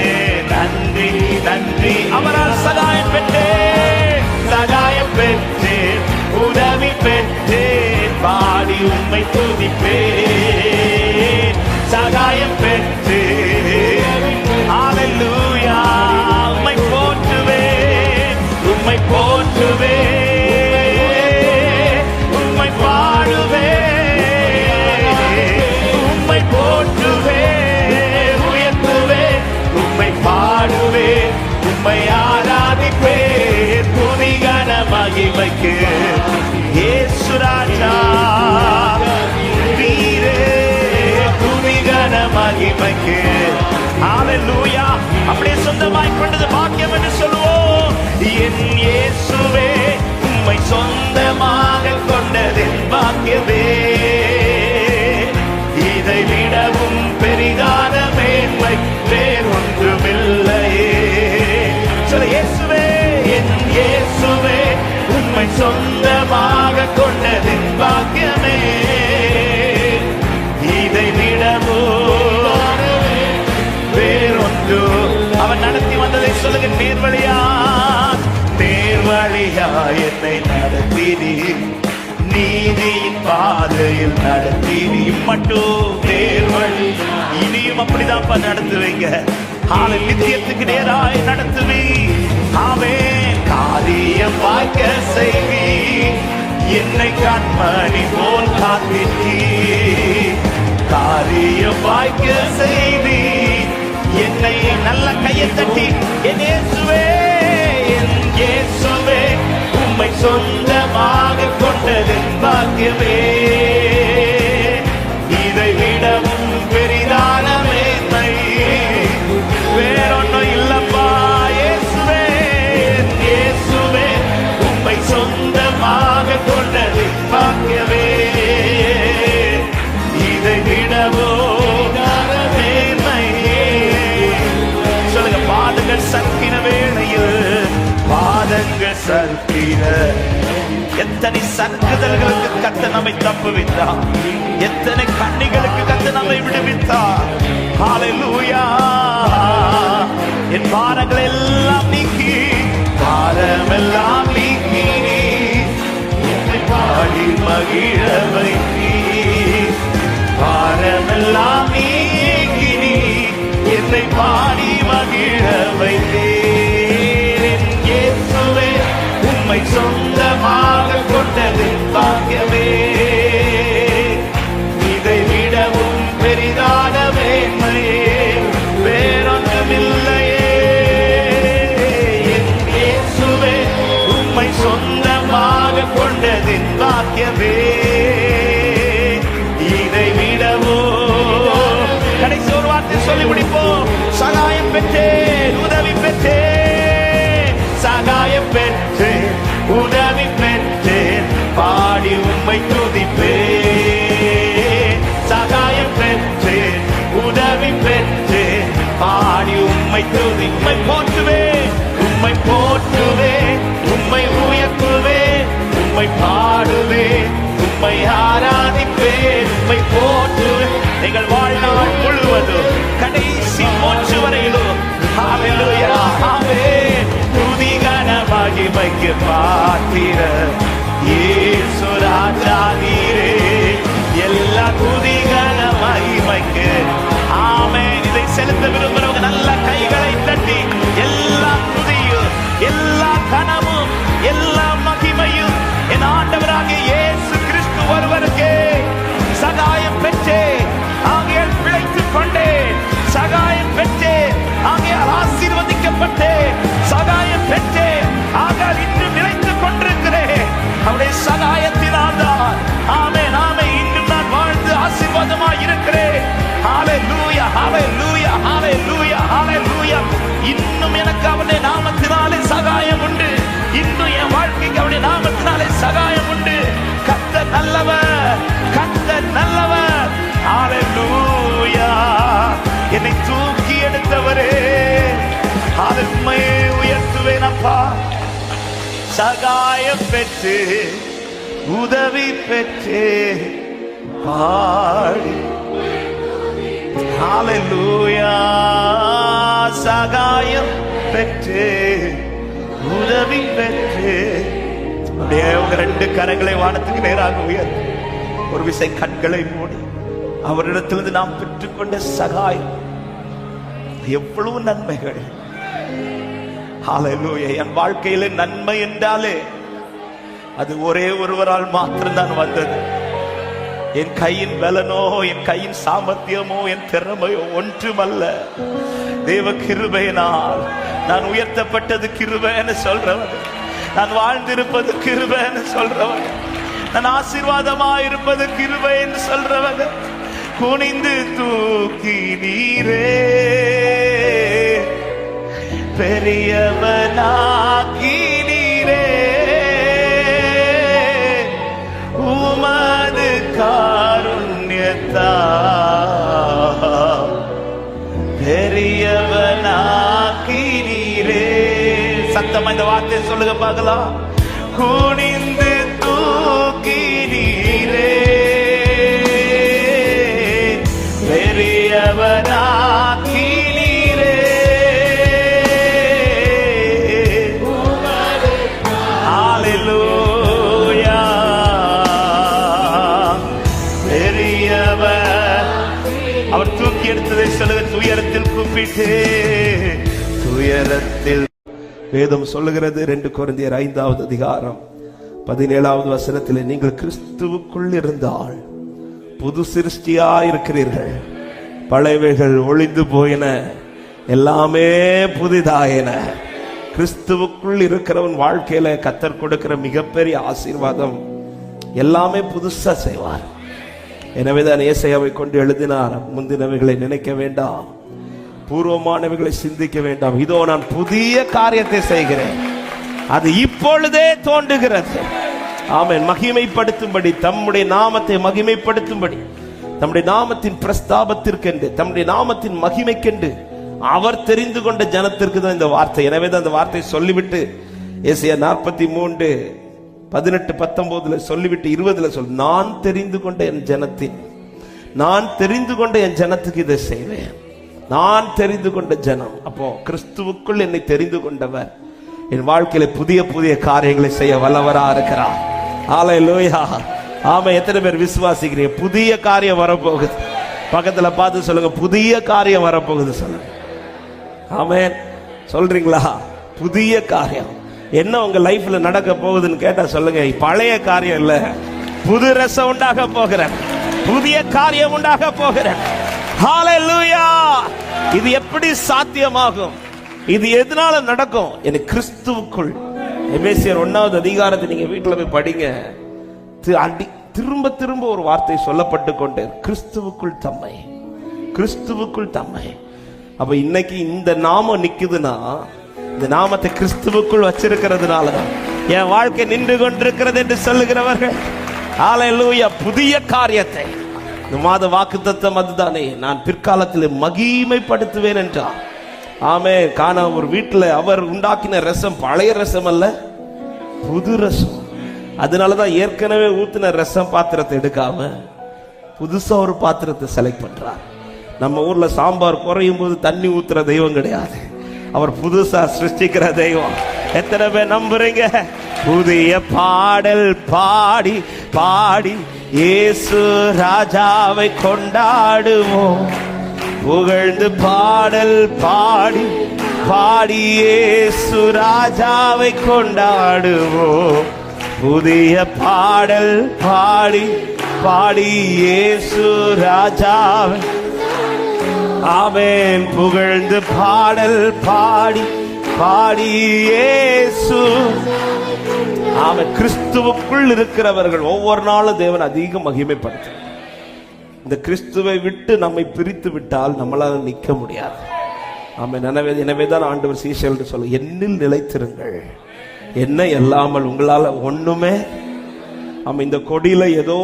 நன்றி நன்றி. அவரால் சகாயம் பெற்றேன், சகாயம் பெற்றேன், உதவி பெற்றேன், பாடி உம்மை துதிப்பேன். சகாயம் பெற்றேன், ஹல்லேலூயா. உம்மை போற்றுவேன், உம்மை போற்றுவேன், உம்மை பாடுவேன், உம்மை போற்றுவேன், உயர்த்துவேன், உம்மை பாடுவேன், உம்மை ஆராதிப்பேன், துதிகன மகிமைக்கு இயேசு ராஜா நீரே, துதிகன மகிமைக்கு. ஹல்லேலூயா. அப்படியே சொந்தமாய் கொண்டது பாக்கியம் என்று சொல்லுவோம். என் இயேசுவே, உம்மை சொந்தமாக கொண்டதின் பாக்கியமே, இதை விடவும் பெரிதான மேன்மை வேறொன்றுமில்லையே. சொல்ல இயேசுவே, என் இயேசுவே, உம்மை விடுதலை சொல்லுங்க. நேர்வழியா நேர்வழியா என்னை நடத்தினீர், நீதியின் பாதையில் நடத்தினீர். மட்டும் நேர்வழி, இனியும் அப்படிதான் நடத்துவீங்க. நித்தியத்துக்கு நேராய் நடத்துவி. ஆமென். காரியம் வாய்க்க செய்வி, என்னை கண்மணி போல் காத்திருக்கீ. காரியம் வாய்க்க செய்வி, என்னை நல்ல கையை தட்டி என் இயேசுவே, என் இயேசுவே, உம்மை சொந்தமாக கொண்டது பாக்கியமே. இதை விடவும் பெரிதான மேன்மை வேறொன்னும் இல்லப்பா. இயேசுவே, இயேசுவே, உம்மை சொந்தமாக கொண்டது பாக்கியமே. இதை விடவோ மேன்மை. சொல்லுங்க. பாதங்கள் சறுக்கின வேளையில், பாதங்கள் சறுக்கின, எத்தனை சறுக்குதல்களுக்கு கத்த நம்மை தப்புவித்தார், எத்தனை கண்ணிகளுக்கு கத்த நம்மை விடுவித்தார். ஹல்லேலூயா. என் பாரங்கள் எல்லாம் நீக்கி, பாரமெல்லாம் நீக்கி, என்னை பாடி மகிழ வைத்தீ. பாரமெல்லாம் நீக்கி, என்னை பாடி மகிழ வைத்தீர். இயேசுவே, உம்மை சொந்தமாக கொண்டது பாக்கியமே. இதை விடவும் பெரிதான மேன்மையே வேறொன்றுமில்லையே. இயேசுவே, உம்மை சொந்தமாக கொண்டது பாக்கியமே. இதை விடவோ. கடைசி ஒரு வார்த்தை சொல்லி முடிப்போம். சகாயம் பெற்றேன், உதவி பெற்றேன், சகாயம் பெற்றேன், உதவி பெற்றேன், பாடி உம்மை துதிப்பேன். சகாயம் பெற்றேன், உதவி பெற்றேன், பாடி உம்மை துதி. உம்மை போற்றுவேன், உம்மை போற்றுவேன், உம்மை உயர்த்துவேன், உம்மை பாடுவேன், உம்மை ஆராதிப்பேன், உம்மை போற்றுவேன். எங்கள் வாழ்நாள் முழுவதும் கடைசி மூச்சு வரையிலும். ஹல்லேலூயா. ஆமென். துதி கன மகிமைக்கு பாத்திர இயேசு ராஜா நீரே, எல்லா துதி கன மகிமைக்கு. ஆமென். இதை செலுத்த விரும்புகிறவங்க நல்ல கைகளை தட்டி, எல்லா துதியும், எல்லா கனமும், எல்லா மகிமையும் என் ஆண்டவராகிய இயேசு கிறிஸ்து ஒருவருக்கே. சகாயம் பெற்றேன், ஆகையால் பிழைத்துக் கொண்டேன். சகாயம் பெற்றேன், ஆகையால் ஆசீர்வதிக்கப்பட்டேன். சகாயம் பெற்றேன், ஆகையால் இன்று நிலைத்துக் கொண்டிருக்கிறேன். அவருடைய சகாயத்தினால் தான். ஆமென், ஆமென். இன்று நான் வாழ்ந்து ஆசீர்வாதமாய் இருக்கிறேன். ஹல்லேலூயா, ஹல்லேலூயா, ஹல்லேலூயா, ஹல்லேலூயா. இன்னும் எனக்கு அவருடைய நாமத்தினாலே சகாயம் உண்டு. இன்னும் என் வாழ்க்கைக்கு அவருடைய நாமத்தினாலே சகாயம் உண்டு. கர்த்தர் நல்லவர், கர்த்தர் நல்லவர். ஹல்லேலூயா. என்னை தூக்கி எடுத்தவரே, உம்மையே உயர்த்துவேன் அப்பா. சகாயம் பெற்று, உதவி பெற்று, பாடி. ஹல்லேலூயா. சகாயம் பெற்று, உதவி பெற்று. உங்க ரெண்டு கரங்களை வானத்துக்கு நேராக உயர்த்து, ஒரு விசை கண்களை மூடி, அவரிடத்திலிருந்து நாம் பெற்றுக்கொண்ட சகாயம் எவ்வளவு நன்மைகள். ஹல்லேலூயா. என் வாழ்க்கையில நன்மை என்றாலே அது ஒரே ஒருவரால் மாத்திரம்தான் வந்தது. என் கையின் பலனோ, என் கையின் சாமர்த்தியமோ, என் திறமையோ ஒன்றுமல்ல. தேவ கிருபையினால் நான் உயர்த்தப்பட்டது கிருபைன்னு சொல்றவன், நான் வாழ்ந்திருப்பது கிருபைன்னு சொல்றவன், நான் ஆசீர்வாதமாயிருப்பது கிருபைன்னு சொல்றவன். குனிந்து தூக்கி நீரே, பெரியவனாக்கி நீரே, உமது காருண்யத்தா பெரியவனாக்கி நீரே. சத்தமா இந்த வார்த்தை சொல்லுங்க பார்க்கலாம். குனிந்து தூக்கி நீரே, பெரியவனாக்கி நீரே, வேதம் சொல்லுகிறது 2 கொரிந்தியர் 5வது அதிகாரம் 17வது வசனத்தில், நீங்கள் கிறிஸ்துவுக்குள் இருந்தால் புது சிருஷ்டியா இருக்கிறீர்கள், பழையவைகள் ஒளிந்து போயின, எல்லாமே புதிதாயின. கிறிஸ்துவுக்குள் இருக்கிறவன் வாழ்க்கையில கர்த்தர் கொடுக்கிற மிகப்பெரிய ஆசீர்வாதம், எல்லாமே புதுசா செய்வார். எனவேதான் ஏசாயாவை கொண்டு எழுதினார், முந்தினவைகளை நினைக்க வேண்டாம், பூர்வமானவைகளை சிந்திக்க வேண்டாம், இதோ நான் புதிய காரியத்தை செய்கிறேன், அது இப்பொழுதே தோன்றுகிறது. ஆமென். மகிமைப்படுத்தும்படி, தம்முடைய நாமத்தை மகிமைப்படுத்தும்படி, தம்முடைய நாமத்தின் பிரஸ்தாபத்திற்கென்று, தம்முடைய நாமத்தின் மகிமைக்கென்று அவர் தெரிந்து கொண்ட ஜனத்திற்கு தான் இந்த வார்த்தை. எனவே தான் அந்த வார்த்தை சொல்லிவிட்டு ஏசாயா 43:18-19 சொல்லிவிட்டு 20 சொல், நான் தெரிந்து கொண்ட என் ஜனத்தின், நான் தெரிந்து கொண்ட என் ஜனத்துக்கு இதை செய்வேன். நான் தெரிந்து கொண்ட ஜனம். அப்போ கிறிஸ்துவுக்குள் என்னை தெரிந்து கொண்டவர் என் வாழ்க்கையில புதிய புதிய காரியங்களை செய்ய வல்லவரா இருக்கிறார். ஹல்லேலூயா. ஆமா. எத்தனை பேர் விசுவாசிக்கிறீங்க? புதிய காரியம் வரப்போகுது. பக்கத்துல பார்த்து சொல்லுங்க, புதிய காரியம் வரப்போகுது சொல்லுங்க. ஆமென். சொல்றீங்களா? புதிய காரியம் என்ன உங்க லைஃப்ல நடக்க போகுதுன்னு கேட்டா சொல்லுங்க, பழைய காரியம் இல்ல, புது ரசம் உண்டாக போகிறேன், புதிய காரியம் உண்டாக போகிறேன். ஹல்லேலூயா. இது எப்படி சாத்தியமாகும்? இது எதனால நடக்கும்? எனக்கு கிறிஸ்துவுக்குள். எபேசியர் 1வது அதிகாரத்தை நீங்க வீட்டுல போய் படிங்க. திரும்ப திரும்ப ஒரு வார்த்தை சொல்லப்பட்டு கொண்டே, கிறிஸ்துவுக்குள் தம்மை, கிறிஸ்துவுக்குள் தம்மை. அப்ப இன்னைக்கு இந்த நாமம் நிக்குதுன்னா, இந்த நாமத்தை கிறிஸ்துவுக்குள் வச்சிருக்கிறதுனாலதான் என் வாழ்க்கை நின்று கொண்டிருக்கிறது என்று சொல்லுகிறவர்கள், ஹல்லேலூயா. புதிய காரியத்தை, இந்த மாத வாக்குத்தத்தம் அதுதானே, நான் பிற்காலத்தில் மகிமைப்படுத்துவேன் என்றார். ஆமே. காண ஒரு வீட்டுல அவர் உண்டாக்கின ரசம் பழைய ரசம் அல்ல, புது ரசம். அதனாலதான் ஏற்கனவே ஊத்தின ரசம் பாத்திரத்தை எடுக்காம புதுசா ஒரு பாத்திரத்தை செலக்ட் பண்றார். நம்ம ஊர்ல சாம்பார் குறையும் போது தண்ணி ஊத்துற தெய்வம் கிடையாது, அவர் புதுசா சிருஷ்டிக்கிற தெய்வம். எத்தனை பேர் நம்புறீங்க? புதிய பாடல் பாடி பாடி இயேசு ராஜாவை கொண்டாடுவோம், புகழ்ந்து பாடல் பாடி பாடி இயேசு ராஜாவை கொண்டாடுவோம், புதிய பாடல் பாடி பாடி இயேசு ராஜாவை. ஆமென். புகழ்ந்து பாடல் பாடி பாடி இயேசு. ஆமென். கிறிஸ்துவுக்குள் இருக்கிறவர்கள் ஒவ்வொரு நாளும் தேவன் அதிக மகிமைப்படுத்த. இந்த கிறிஸ்துவை விட்டு நம்மை பிரித்து விட்டால் நம்மளால நிற்க முடியாது. ஆமென். எனவேதான் ஆண்டவர் சீஷர்கள் சொல்ல, என்னில் நிலைத்திருங்கள், என்ன இல்லாமல் உங்களால ஒண்ணுமே. ஆமா. இந்த கொடியில ஏதோ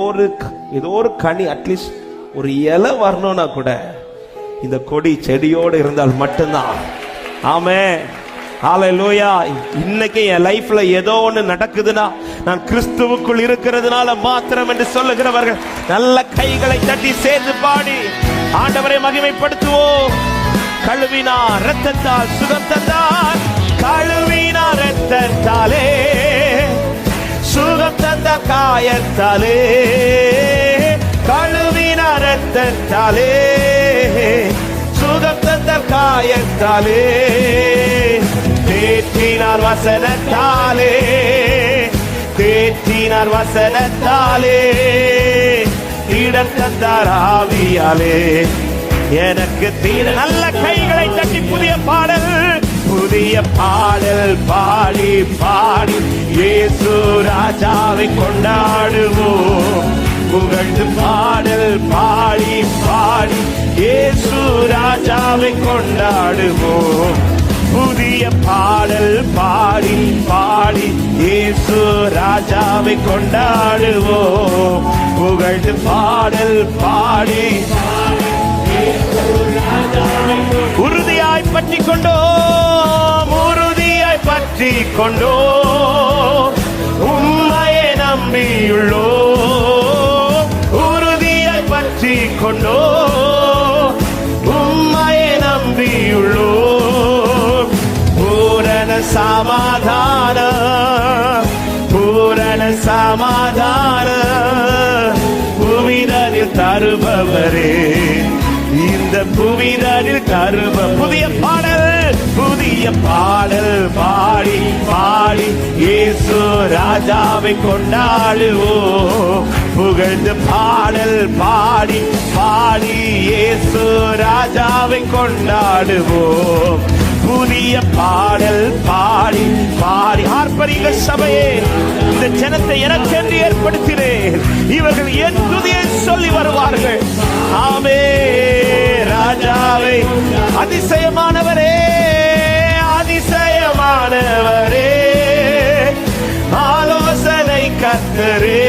ஒரு கனி, அட்லீஸ்ட் ஒரு இலை வரணும்னா கூட இந்த கொடி செடியோடு இருந்தால் மட்டும்தான். ஆமென். ஹல்லேலூயா. இன்னைக்கு என் லைஃப்ல ஏதோ ஒண்ணு நடக்குதுன்னா நான் கிறிஸ்துவுக்குள் இருக்கிறதுனால மாத்திரம் என்று சொல்லுகிறவர்கள் நல்ல கைகளை தட்டி சேர்ந்து பாடி ஆண்டவரை மகிமைப்படுத்துவோம். கழுவினார் இரத்தத்தால் சுகம் தந்தார், கழுவினார் இரத்தத்தாலே சுகம் தந்த காயத்தாலே, கழுவினார் இரத்தத்தாலே சுகம் தந்த காயத்தாலே, தேற்றினார் வசனத்தாலே, தேற்றினார் வசனத்தாலே, இடம் தந்தார் ஆவியாலே எனக்கு தீர. நல்ல கைகளை தட்டி புதிய பாடல், புதிய பாடல் பாடி பாடி இயேசு ராஜாவை கொண்டாடுவோம், புகழ்ந்து பாடல் பாடி பாடி இயேசு ராஜாவை கொண்டாடுவோம், புதிய பாடல் பாடி பாடி இயேசு ராஜாவை கொண்டாடுவோம், புகழ்ந்து பாடல் பாடி உறுதியாய் பற்றி கொண்டோம், உறுதியாய் பற்றி கொண்டோம், உம்மையை நம்பியுள்ளோம், உறுதியாய் பற்றி கொண்டோம், உம்மையை நம்பியுள்ளோம், பூரண சமாதான, பூரண சமாதான புவிதனில் தருபவரே, இந்த புவிதனில் தருப. புதிய பாடல், புதிய பாடல் பாடி இயேசு ராஜாவை கொண்டாடுவோம், புகழ்ந்து பாடல் பாடி பாடி இயேசு ராஜாவை கொண்டாடுவோம், புதிய பாடல் பாடி பாடி. ஆர்ப்பரிங்கள் சபையே, இந்த ஜனத்தை எனக்கென்று ஏற்படுத்தினேன், இவர்கள் என் துதியை சொல்லி வருவார்கள். ஆமே ராஜாவை, அதிசயமானவரே அதிசயமானவரே, ஆலோசனை கர்த்தரே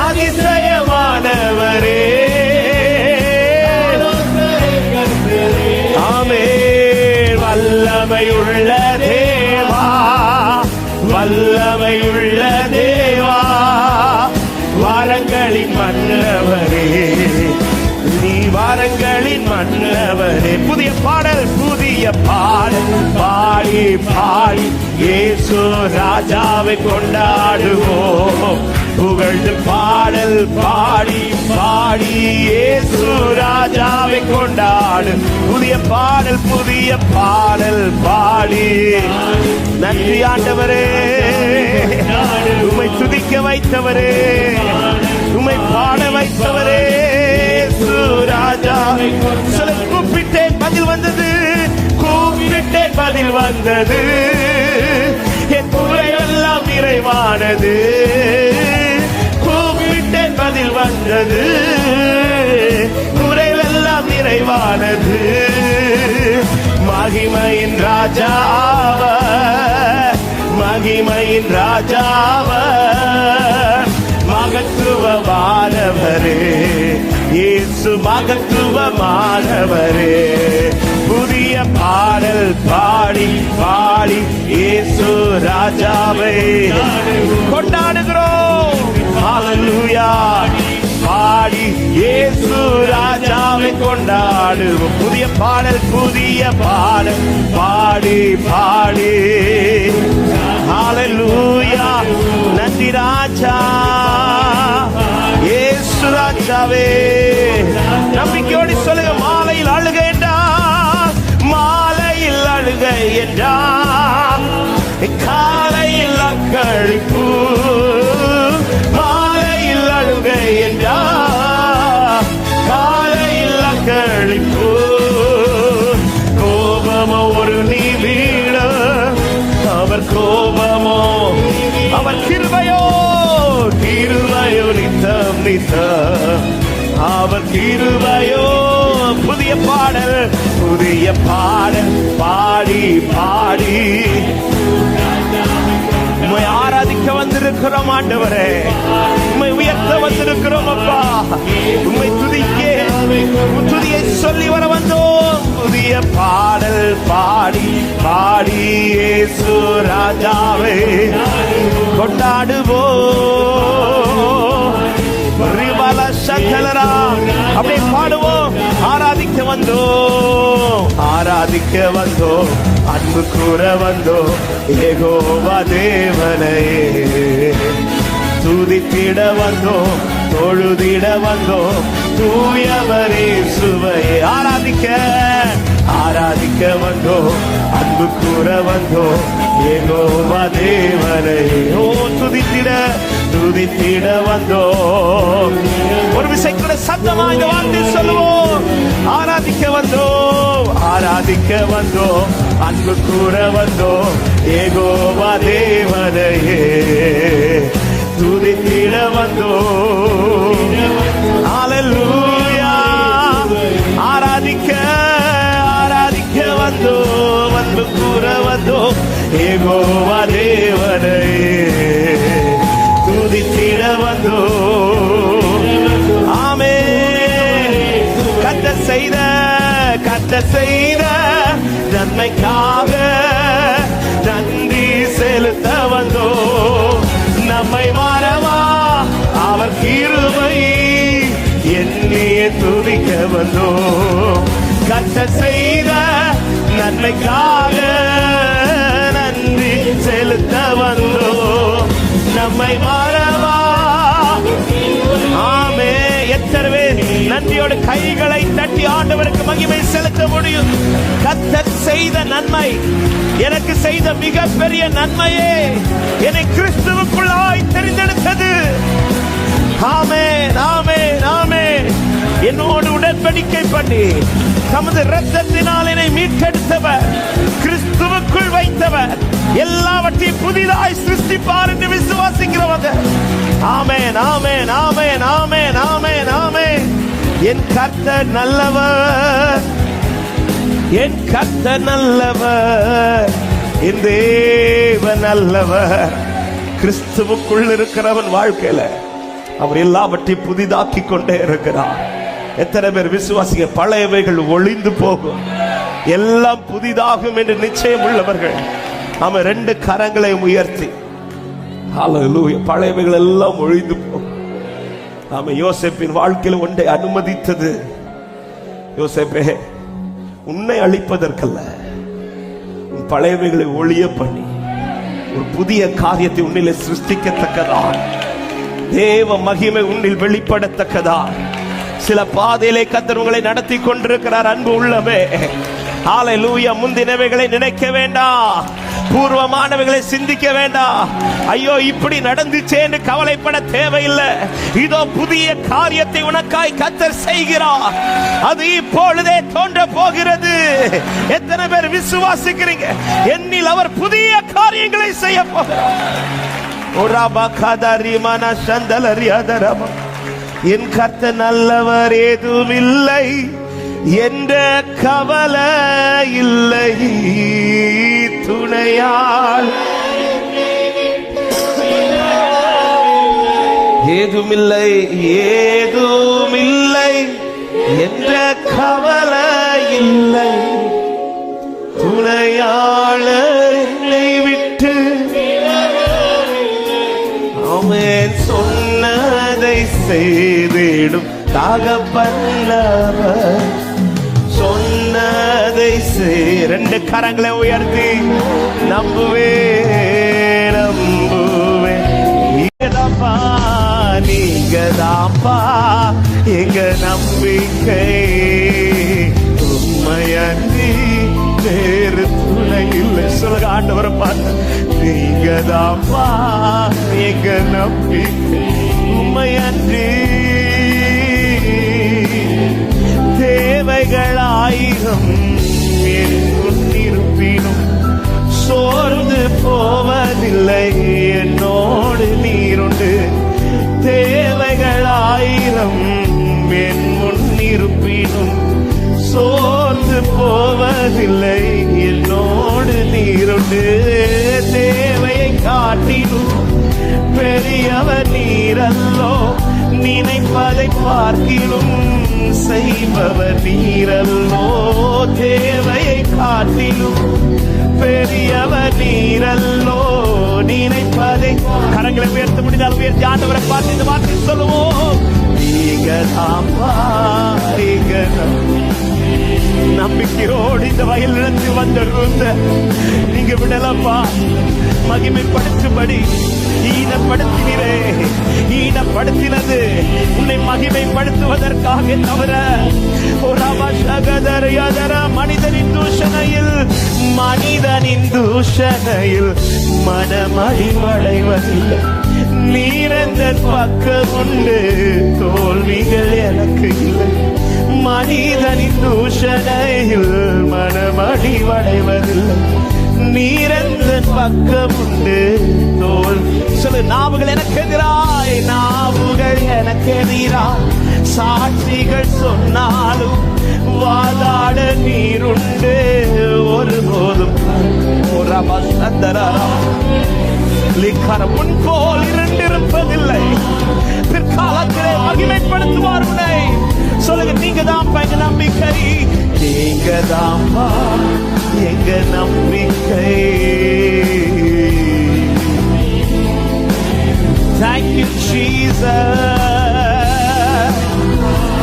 அதிசயமானவரே, ஆமே வல்லமையுள்ள தேவா, வல்லமையுள்ள தேவா, வாரங்களின் மன்னவரே, நீ வாரங்களின் மன்னவரே. புதிய பாடல் புதிய பாடல் பாடி பாடி இயேசு ராஜாவை கொண்டாடுவோம், புகழ்ந்து பாடல் பாடி பாடி இயேசு ராஜாவை கொண்டாடு. புதிய பாடல் பாடி. நன்றி ஆண்டவரே, உம்மை துதிக்க வைத்தவரே, உம்மை பாட வைத்தவரே. ராஜா சொல்ல, கூப்பிட்டேன் பதில் வந்தது, கூப்பிட்டேன் பதில் வந்தது, என் குறையெல்லாம் நிறைவானது, கூப்பிட்டேன் பதில் வந்தது, குறையெல்லாம் நிறைவானது. மகிமையின் ராஜாவர், மகிமையின் ராஜாவர், மகத்துவமானவரே இயேசு, மகத்துவமானவரே. புதிய பாடல் பாடி பாடி இயேசு ராஜாவை கொண்டாடுகிறோம். ஹல்லேலூயா. பாடி இயேசு ராஜாவை கொண்டாடுவோம். புதிய பாடல் பாடி பாடி. ஹல்லேலூயா. நன்றி ராஜா இயேசு ராஜாவே. நம்பிக்கையோடு சொல்லுங்க, மாலையில் அழுகை என்றால், மாலையில் அழுகை என்றால், காலையில் அக்களிப்பு, மாலையில் அழுகை என்றால், காலையில் அக்களிப்பு. கோபமோ ஒரு நிமிடம், அவர் கோபமோ அவர் கிருபையோ, கிருபையோ நித்தம் நித்தம், அவர் கிருபையோ. புதிய பாடல் பாடி பாடி உம்மை ஆராதிக்க வந்திருக்கிறோம் ஆண்டவரே, உம்மை உயர்த்த வந்திருக்கிறோம் அப்பா, உம்மை துதிக்க துதியை சொல்லி வர வந்தோம். புதிய பாடல் பாடி பாடி இயேசு ராஜாவை கொண்டாடுவோம். அப்படியே பாடுவோம். ஆராதிக்க வந்தோம், அன்பு கூற வந்தோம், யெகோவா தேவனை துதித்திட வந்தோம், தொழுதிட வந்தோம், தூயவரே சுவையே. ஆராதிக்க வந்தோம், அன்பு கூற வந்தோம், யெகோவா தேவனை துதித்திட வந்தோம். ஒரு விசை கூட சத்தமா இந்த வார்த்தை சொல்லுவோம். ஆராதிக்க வந்தோம், அன்பு கூற வந்தோம், யெகோவா தேவனையே துதித்திட வந்தோம். ஹல்லேலூயா. ஆராதிக்க வந்தோம், அன்பு கூற வந்தோம், யெகோவா தேவனையே துதித்திட வந்தோம். ஆமென். கர்த்தர் செய்த நன்மைக்காக நன்றி செலுத்த வந்தோம். நம்மை மாறவா அவர் கிருபை என்னைய துதிக்க வந்தோம். கர்த்தர் செய்த நன்மைக்காக நன்றி செலுத்த வந்தோம். நம்மை மாறவா. ஆமே. எத்தனை நன்றியோடு கைகளை தட்டி ஆண்டவருக்கு மகிமை செலுத்த முடியும். கர்த்தர் செய்த நன்மை, எனக்கு செய்த மிகப்பெரிய நன்மையே என்னை கிறிஸ்துவுக்குள்ளாய் தெரிந்தெடுத்தது. ஆமென், ஆமென், ஆமென். என்னோடு உடன்படிக்கை பண்ணி தமது இரத்தத்தினால் என்னை மீட்டெடுத்தவர், கிறிஸ்துவுக்குள் வைத்தவர், எல்லாவற்றையும் புதிதாய் சிருஷ்டிப்பார் என்று விசுவாசிக்கிறவங்க. ஆமென், ஆமென், ஆமென், ஆமென், ஆமென், ஆமென். என் கர்த்தர் நல்லவர், என் கர்த்தர் நல்லவர், என் தேவன் நல்லவர். கிறிஸ்துவுக்குள் இருக்கிறவன் வாழ்க்கையில அவர் எல்லாவற்றையும் புதிதாக்கி கொண்டே இருக்கிறார். எத்தனை பேர் விசுவாசிங்க? பழையவைகள் ஒளிந்து போகும், எல்லாம் புதிதாகும் என்று நிச்சயம் உள்ளவர்கள். நாம ரெண்டு கரங்களை உயர்த்தி ஹல்லேலூயா. பழையவைகள் எல்லாம் ஒளிந்து போகும். நாம யோசேப்பின் வாழ்க்கையில் ஒன்றை அனுமதித்தது. யோசேப்பே, உன்னை அழிப்பதற்கல்ல, உன் பழையவைகளை ஒளிய பண்ணி ஒரு புதிய காரியத்தை உன்னிலே சிருஷ்டிக்கத்தக்கதா, தேவ மகிமை உன்னில் வெளிப்படத்தக்கதா சில பாதையிலே கர்த்தர் உங்களை நடத்தி கொண்டிருக்கிறார். அன்பு உள்ளவே, ஹல்லேலூயா. முந்தினவைகளை நினைக்க வேண்டாம், பூர்வமானவைகளை சிந்திக்க வேண்டாம். ஐயோ இப்படி நடந்துச்சே என்று கவலைப்பட தேவையில்லை. இதோ புதிய காரியத்தை உனக்காய் கர்த்தர் செய்கிறார், அது இப்பொழுதே தோன்ற போகிறது. எத்தனை பேர் விசுவாசிக்கிறீங்க? என்னில் அவர் புதிய காரியங்களை செய்ய போகிறார். என் கர்த்தர் நல்லவர், ஏதுமில்லை என்ற கவலை இல்லை, துணையால் ஏதுமில்லை, ஏதுமில்லை என்ற கவலை இல்லை, துணையாளர் என்னை விட்டு அவன் சொன்னதை செய்திடும் தகப்பனவர், சொன்னதை ரெண்டு கரங்களை உயர்த்தி நம்புவே நம்புவே. நீங்கதாப்பா, நீங்கதாப்பா எங்க நம்பிக்கை, உண்மையன்றி வேறு துணை இல்லை. சொல்லுங்க ஆண்டவரை பார்த்து, நீங்கதாப்பா எங்க நம்பிக்கை, உண்மையன்றி தேவைகள் ஆயிரம் என் முன்னிருப்பினும் சோர்ந்து போவதில்லை, என்னோடு நீருண்டு. தேவைகள் ஆயிரம் என் முன்னிருப்பினும் சோர்ந்து போவதில்லை, என்னோடு நீருண்டு. தேவையை காட்டிலும் பெரியவர் நீரல்லோ, நினைப்பதை பார்க்கிலும் செய்பவர் நீரல்லோ. தேவையை காட்டிலும் பெரியவர் நீரல்லோ, நினைப்பதை. கரங்களை உயர்த்த முடிந்தால் உயர்த்தி ஆண்டவரை பார்த்து இந்த வார்த்தை சொல்லுவோம். நீங்கதாம்பா, நம்பிக்கையோடு இந்த வயலிலிருந்து வந்த நீங்க விடலப்பா, மகிமைப்படுத்தும்படி ஈனப்படுத்தினரே. ஈனப்படுத்தினது உன்னை மகிமைப்படுத்துவதற்காக தவிர மனிதனின் தூஷணையில், மனிதனின் தூஷணையில் மனமடிவடைவதில்லை. நீரந்த பக்கம் உண்டு, தோல்விகள் எனக்கு இல்லை. மனிதனின் தூஷணையில் மனமடிவடைவதில்லை. நீரந்த பக்கம் உண்டு, தோல். சொல்லு, நாவுகள் எனக்கு எதிராய், நாவுகள் எனக்கு எதிராய் சாட்சிகள் சொன்னாலும் வாதாட நீருண்டு. ஒருபோதும் முன்போல் இருண்டிருப்பதில்லை, பிற்காலத்திலே மகிமைப்படுத்துவார் உன்னை. சொல்லுங்க, நீங்க தான் எங்க நம்பிக்கை, நீங்க தான் எங்க நம்பிக்கை. Thank you Jesus.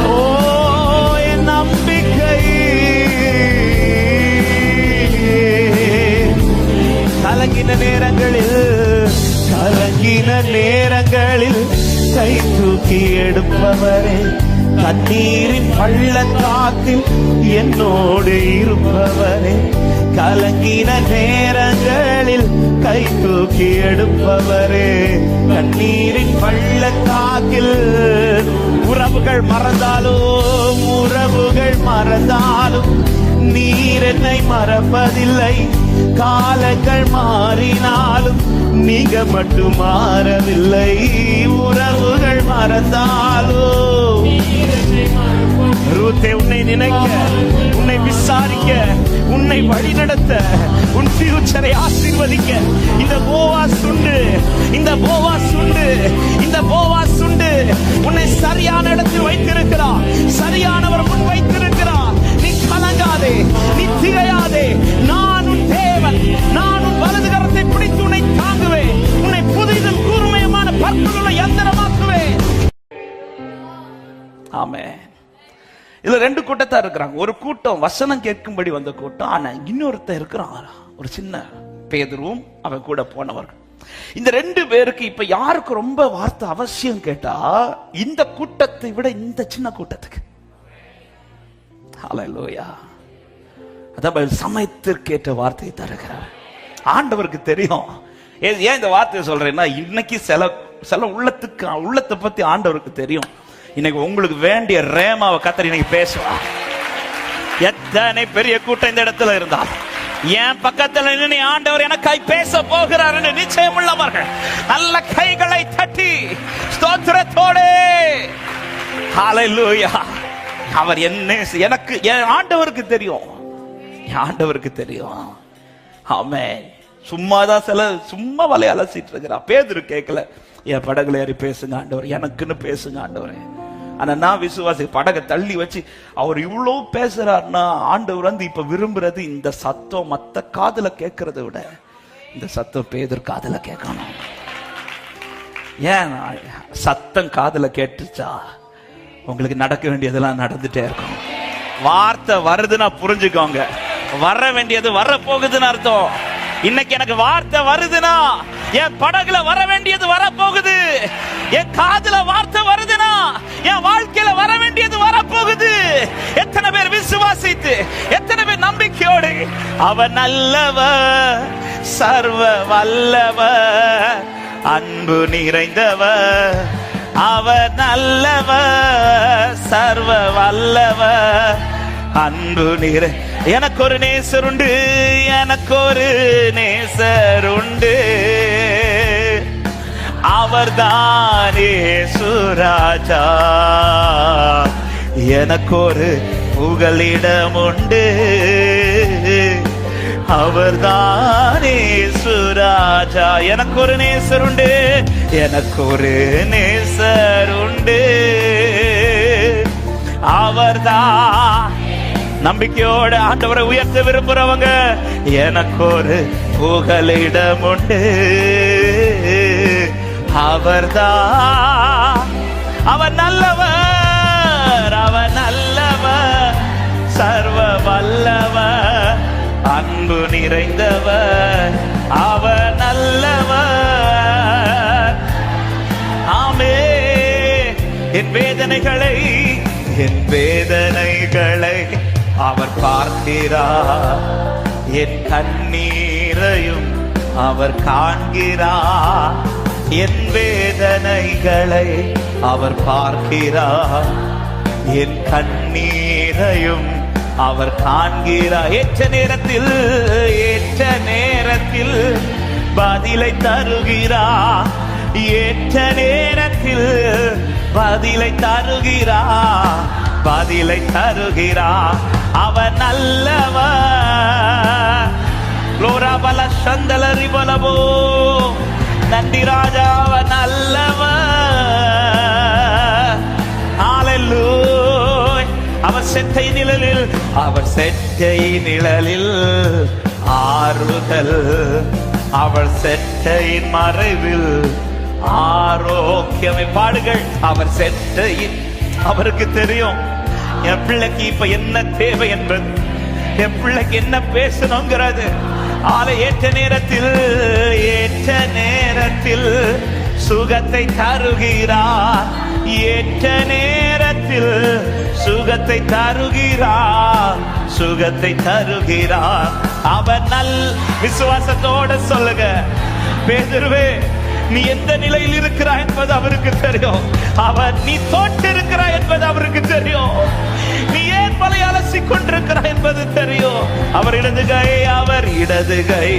Oh, என் நம்பிக்கை. கலங்கின நேரங்களில் கை தூக்கி எடுப்பவரே, கண்ணீரின் பள்ளத்தாக்கில் என்னோடு இருப்பவரே, கலங்கின நேரங்களில் கை தூக்கி எடுப்பவரே, கண்ணீரின் பள்ளத்தாக்கில். உறவுகள் மறந்தாலும் உறவுகள் மறந்தாலும் நீர் என்னை மறப்பதில்லை. காலங்கள் மாறினாலும் நீங்க மட்டும் மாறவில்லை. உறவுகள் மறந்தாலும் ரூத்தே, உன்னை நினைக்க, உன்னை விசாரிக்க, உன்னை வழிநடத்த, உன் ஃபியூச்சரை ஆசீர்வதிக்க இந்த போவாஸ் உண்டு, இந்த போவாஸ் உண்டு, இந்த போவாஸ் உண்டு. உன்னை சரியான இடத்தில் வைத்திருக்கிறார், சரியானவர் முன் வைத்திருக்கிறார். நீ கலங்காதே, நீ திகையாதே. நான் உன் தேவன், நான் உன் வலது கரத்தை பிடித்து உன்னை தாங்குவேன். உன்னை புதிதும் கூர்மையுமான பற்புள்ள யந்திரமாக்குவேன். ஆமென். இதுல ரெண்டு கூட்டத்தா இருக்கிறாங்க. ஒரு கூட்டம் வசனம் கேட்கும்படி வந்த கூட்டம், ஆனா இன்னொருத்த இருக்கிறான், ஒரு சின்ன பேதுருவும் அவன் கூட போனவர்கள். இந்த ரெண்டு பேருக்கு இப்ப யாருக்கு ரொம்ப வார்த்தை அவசியம் கேட்டா, இந்த கூட்டத்தை விட இந்த சின்ன கூட்டத்துக்கு. ஹல்லேலூயா. அதான் சமயத்திற்கேற்ற வார்த்தையை தருகிறார். ஆண்டவருக்கு தெரியும். ஏன் இந்த வார்த்தையை சொல்றேன்னா, இன்னைக்கு சில உள்ளத்தை பத்தி ஆண்டவருக்கு தெரியும். இன்னைக்கு உங்களுக்கு வேண்டிய ரேமாவை கத்தர் இன்னைக்கு பேசுவா. எத்தனை பெரிய கூட்டம் இந்த இடத்துல இருந்தால் என் பக்கத்துல நின்று ஆண்டவர் எனக்காய் பேச போகிறார் என்று நிச்சயம் உள்ளவர்கள் நல்ல கைகளை தட்டி ஸ்தோத்திரத்தோடு ஹல்லேலூயா. அவர் என்ன எனக்கு என் ஆண்டவருக்கு தெரியும், என் ஆண்டவருக்கு தெரியும். ஆமென். சும்மாதான் சும்மா வலைய அலசிட்டு இருக்கிறா. பேதுரு கேட்கல, என் படகுல ஏறி பேசுங்க ஆண்டவர், எனக்குன்னு பேசுங்க ஆண்டவரே. ஆனா நான் விசுவாசி படகை தள்ளி வச்சு அவர் இவ்வளவு பேசுறாருன்னா, ஆண்டவர் வந்து இப்ப விரும்புறது இந்த சத்தம் மத்த காதுல கேட்கறத விட இந்த சத்தம் பேதுரு காதுல கேட்கணும். ஏன் சத்தம் காதுல கேட்டுச்சா உங்களுக்கு நடக்க வேண்டியதெல்லாம் நடந்துட்டே இருக்கும். வார்த்தை வருதுன்னா புரிஞ்சுக்கோங்க, வர வேண்டியது வர போகுதுன்னு அர்த்தம். இன்னைக்கு எனக்கு வார்த்தை வருதுன்னா என் படகுல வர வேண்டியது வர போகுது. என் காதுல வார்த்தை வருதுன்னா என் வாழ்க்கையில வர வேண்டியது வர போகுது. எத்தனை பேர் விசுவாசித்து, எத்தனை பேர் நம்பிக்கையோடு அவர் நல்லவர், சர்வ வல்லவர், அன்பு நிறைந்தவர், அவர் நல்லவர், சர்வ வல்லவர், அன்பு நிறை. எனக்கு ஒரு நேசர் உண்டு, எனக்கு ஒரு நேசர் உண்டு, அவர்தான் இயேசு ராஜா. எனக்கு ஒரு புகலிடம் உண்டு, அவர்தான் இயேசு ராஜா. எனக்கு ஒரு நேசர் உண்டு, எனக்கு ஒரு நேசர் உண்டு, அவர்தான். நம்பிக்கையோட ஆண்டவரை உயர்த்த விரும்புறவங்க, எனக்கு ஒரு புகலிடம் உண்டு, அவர்தான். அவர் நல்லவர், அவர் நல்லவர், சர்வ வல்லவர், அன்பு நிறைந்தவர், அவர் நல்லவர். ஆமே. என் வேதனைகளை அவர் பார்க்கிறார், என் கண்ணீரையும் அவர் காண்கிறார். என் வேதனைகளை அவர் பார்க்கிறார், என் கண்ணீரையும் அவர் காண்கிறார். ஏற்ற நேரத்தில் பதிலை தருகிறார், ஏற்ற நேரத்தில் பதிலை தருகிறார், பதிலை தருகிறார். அவர் நல்லவர். லோராபல சந்தலரி பலவோ, நன்றி ராஜா, அவர் நல்லவர். ஹல்லேலூயா. அவர் செட்டை நிழலில், அவர் செட்டை நிழலில் ஆறுதல், அவர் செட்டையின் மறைவில் ஆரோக்கியமை. பாடுகள். அவர் செட்டையின், அவருக்கு தெரியும் என் பிள்ளைக்கு இப்ப என்ன தேவை என்பது, என் பிள்ளைக்கு என்ன பேசணுங்கிறது. ஏற்ற நேரத்தில் சுகத்தை தருகிறார், ஏற்ற நேர நேரத்தில் சுகத்தை தருகிறார், சுகத்தை தருகிறார். அவர் விசுவாசத்தோட சொல்லுங்க, பேதுருவே நீ எந்த நிலையில் இருக்கிறாய் என்பது அவருக்கு தெரியும். அவர் நீ தோட்டு இருக்கிறாய் என்பது அவருக்கு தெரியும். நீ ஏன் பலை அலசி கொண்டிருக்கிறாய் என்பது தெரியும். அவர் இடது கை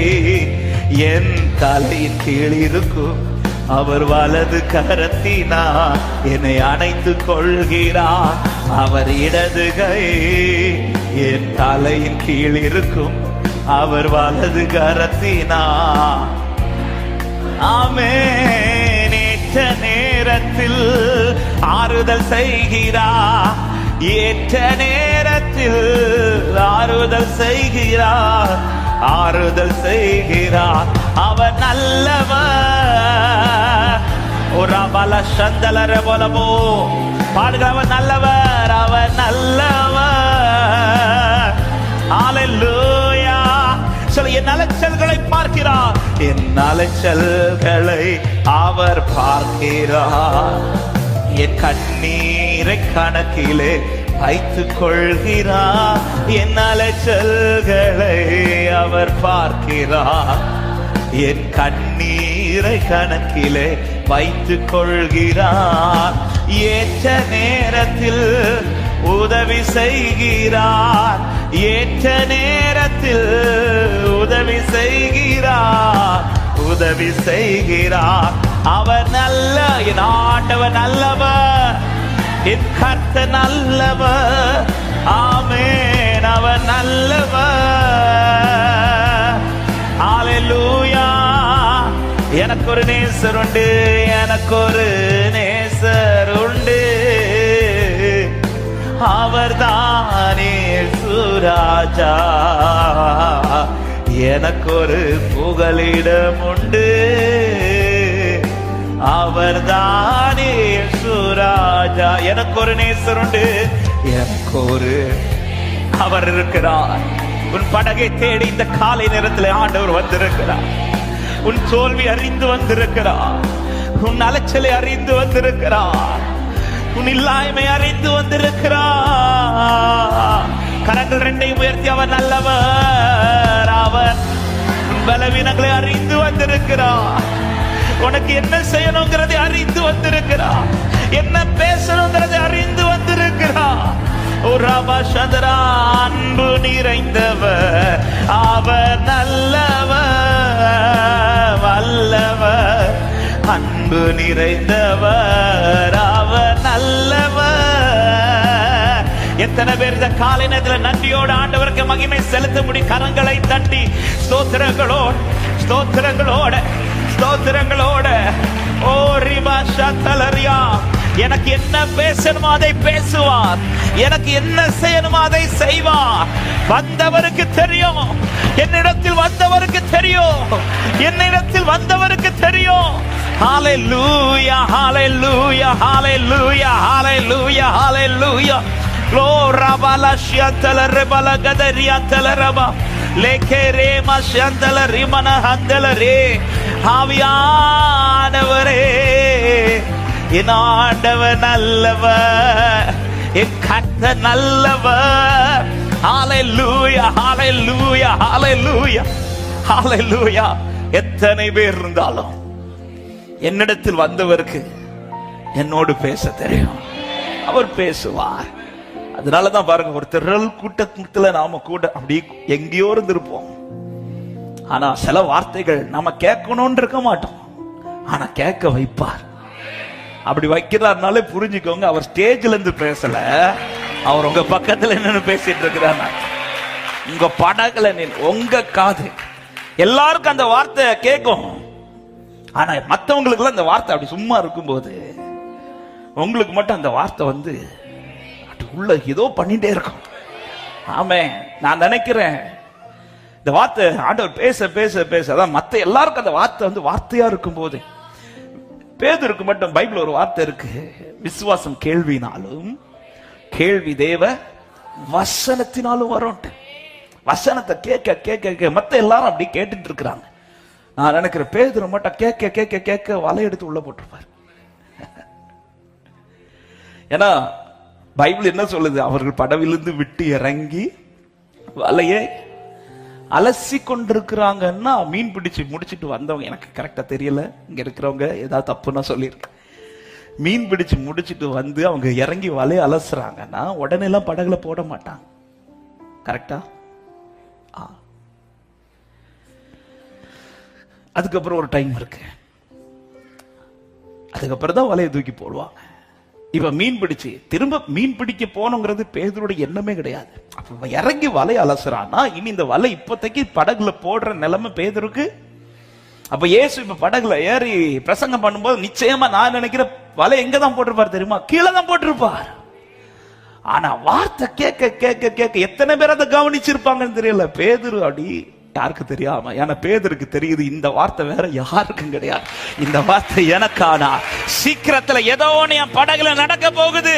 என் தலையின் கீழ் இருக்கும். அவர் வலது கரத்தினா என்னை அணைத்துக் கொள்கிறார். அவர் இடது கை என் தலையின் கீழ் இருக்கும். அவர் வலது கரத்தினா ஆமென். ஏற்ற நேரத்தில் ஆறுதல் செய்கிறார், ஏற்ற நேரத்தில் ஆறுதல் செய்கிறார், ஆறுதல் செய்கிறார். அவர் நல்லவர். ஒரு பல சந்தலர போலவோ பாடுகிற அவர் நல்லவர், அவர் நல்லவர். ஹல்லேலூயா. சொல்ல, என் அலைச்சல்களை பார்க்கிறார், என் அலைச்சல்களை அவர் பார்க்கிறார். என் கண்ணீரை கணக்கிலே வைத்துக் கொள்கிறார். என் அலைச்சல்களை அவர் பார்க்கிறார். என் கண்ணீரை கணக்கிலே வைத்துக் கொள்கிறார். ஏற்ற நேரத்தில் உதவி செய்கிறார், ஏற்ற நேரத்தில் உதவி செய்கிறார், உதவி செய்கிறார். அவர் நல்ல, என் ஆண்டவர் நல்லவர், என் கர்த்தர் நல்லவர். ஆமென். அவர் நல்லவர். ஹல்லேலூயா. எனக்கு ஒரு நேசர் உண்டு, எனக்கு ஒரு நேசர் உண்டு. அவர் தானே சுராஜா. எனக்கு ஒரு புகலிடம் உண்டு. அவர் தானே சுராஜா. எனக்கு ஒரு நேசர் உண்டு, எனக்கு ஒரு அவர் இருக்கிறார். உன் படகை தேடி இந்த காலை நேரத்தில் ஆண்டவர் வந்திருக்கிறார். உன் தோல்வி அறிந்து வந்திருக்கிறார், உன் அலைச்சலை அறிந்து வந்திருக்கிறார், உன் இல்லாய்மை அறிந்து வந்திருக்கிறார். கரங்கள் ரெண்டையும் உயர்த்தி அவர் நல்லவர். அவர் உன் பலவீனங்களை அறிந்து வந்திருக்கிறார். உனக்கு என்ன செய்யணுங்கிறதை அறிந்து வந்திருக்கிறார், என்ன பேசணுங்கிறதை அறிந்து வந்திருக்கிறார். அன்பு நிறைந்தவர், அவர் நல்லவர், வல்லவர். அன்பு நிறைந்தவர், அவர் நல்லவர். எத்தனை பேர் இந்த காலை நேரத்தில் நன்றியோடு ஆண்டவருக்கு மகிமை செலுத்த முடியும்? கரங்களை தட்டி ஸ்தோத்திரங்களோடு, ஸ்தோத்திரங்களோட, ஸ்தோத்திரங்களோட. ஓ ரிபா ஷத்தலரியா. எனக்கு என்ன பேசணுமோ அதை பேசுவார், எனக்கு என்ன செய்யணுமோ அதை செய்வார். வந்தவருக்கு தெரியும், என்னிடத்தில் வந்தவருக்கு தெரியும், என்னிடத்தில் வந்தவருக்கு தெரியும். ஹல்லேலூயா, ஹல்லேலூயா, ஹல்லேலூயா, ஹல்லேலூயா, ஹல்லேலூயா. Gloria bala shiantala rebala gadaria talaraba lekere ma shiantala rimana handala re. ஆவியானவரே, என் ஆண்டவர் நல்லவர், என் கர்த்தர் நல்லவர். ஹல்லேலூயா, ஹல்லேலூயா, ஹல்லேலூயா, ஹல்லேலூயா. எத்தனை பேர் இருந்தாலும் என்னிடத்தில் வந்தவருக்கு என்னோடு பேச தெரியும், அவர் பேசுவார். அதனாலதான் பாருங்க, ஒரு திரள் கூட்டத்துல நாம கூட அப்படி எங்கேயோ இருந்திருப்போம். ஆனா சில வார்த்தைகள் நாம கேட்கணும்னு இருக்க மாட்டோம், ஆனா கேட்க வைப்பார். அப்படி வைக்கிறாருனாலே புரிஞ்சுக்கோங்க, அவர் ஸ்டேஜ்ல இருந்து பேசல, அவர் உங்க பக்கத்துல என்னன்னு பேசிட்டு இருக்கிறார். உங்க படகுல உங்க காது எல்லாருக்கும் அந்த வார்த்தை கேட்கும். ஆனா மற்றவங்களுக்கு அந்த வார்த்தை அப்படி சும்மா இருக்கும்போது உங்களுக்கு மட்டும் அந்த வார்த்தை உள்ள ஏதோ பண்ணிட்டே இருக்கும். ஆமே, நான் நினைக்கிறேன் இந்த வார்த்தை ஆண்டவர் பேச பேச பேச அதான் மத்த எல்லாருக்கும் அந்த வார்த்தை வார்த்தையா இருக்கும் போது, பேதுருக்கு மட்டும் பைபிள் ஒரு வார்த்தை இருக்கு, விசுவாசம் கேள்வினாலும் கேள்வி தேவ வசனத்தினாலும் வரும். வசனத்தை கேட்க கேட்க மத்த எல்லாரும் அப்படி கேட்டுட்டு இருக்கிறாங்க. நான் நினைக்கிறேன் பேதுரு மட்டும் கேட்க கேட்க கேட்க வலை எடுத்து உள்ள போட்டிருப்பார். ஏன்னா பைபிள் என்ன சொல்லுது? அவர்கள் படவிலிருந்து விட்டு இறங்கி வலையை அலசி கொண்டிருக்கிறாங்கன்னா, மீன் பிடிச்சு முடிச்சிட்டு வந்தவங்க, எனக்கு கரெக்டா தெரியல, இங்க இருக்கிறவங்க ஏதாவது தப்புன்னா சொல்லிருக்க, மீன் பிடிச்சு முடிச்சிட்டு வந்து அவங்க இறங்கி வலையை அலசுறாங்கன்னா உடனே எல்லாம் படகுல போட மாட்டாங்க. கரெக்டா? அதுக்கப்புறம் ஒரு டைம் இருக்கு, அதுக்கப்புறம் தான் வலையை தூக்கி போடுவாங்க. இப்ப மீன் பிடிச்சு திரும்ப மீன் பிடிக்க போனோங்கிறது பேதுருடைய எண்ணமே கிடையாது. அப்ப இறங்கி வலை அலசுறான்னா இனி இந்த வலை இப்போதைக்கு படகுல போடுற நிலைமை பேதுருக்கு. அப்ப இயேசு இப்ப படகுல ஏறி பிரசங்கம் பண்ணும்போது நிச்சயமா நான் நினைக்கிற வலை எங்க தான் போட்டிருப்பார் தெரியுமா? கீழே தான் போட்டிருப்பார். ஆனா வார்த்தை கேட்க கேட்க கேட்க எத்தனை பேர் அதை கவனிச்சிருப்பாங்கன்னு தெரியல. பேதுரு அடி யாருக்கு தெரியாம, ஏன்னா பேதுருக்கு தெரியுது இந்த வார்த்தை வேற யாருக்கும் கிடையாது, இந்த வார்த்தை எனக்கானா, சீக்கிரத்துல ஏதோ என் படகுல நடக்க போகுது.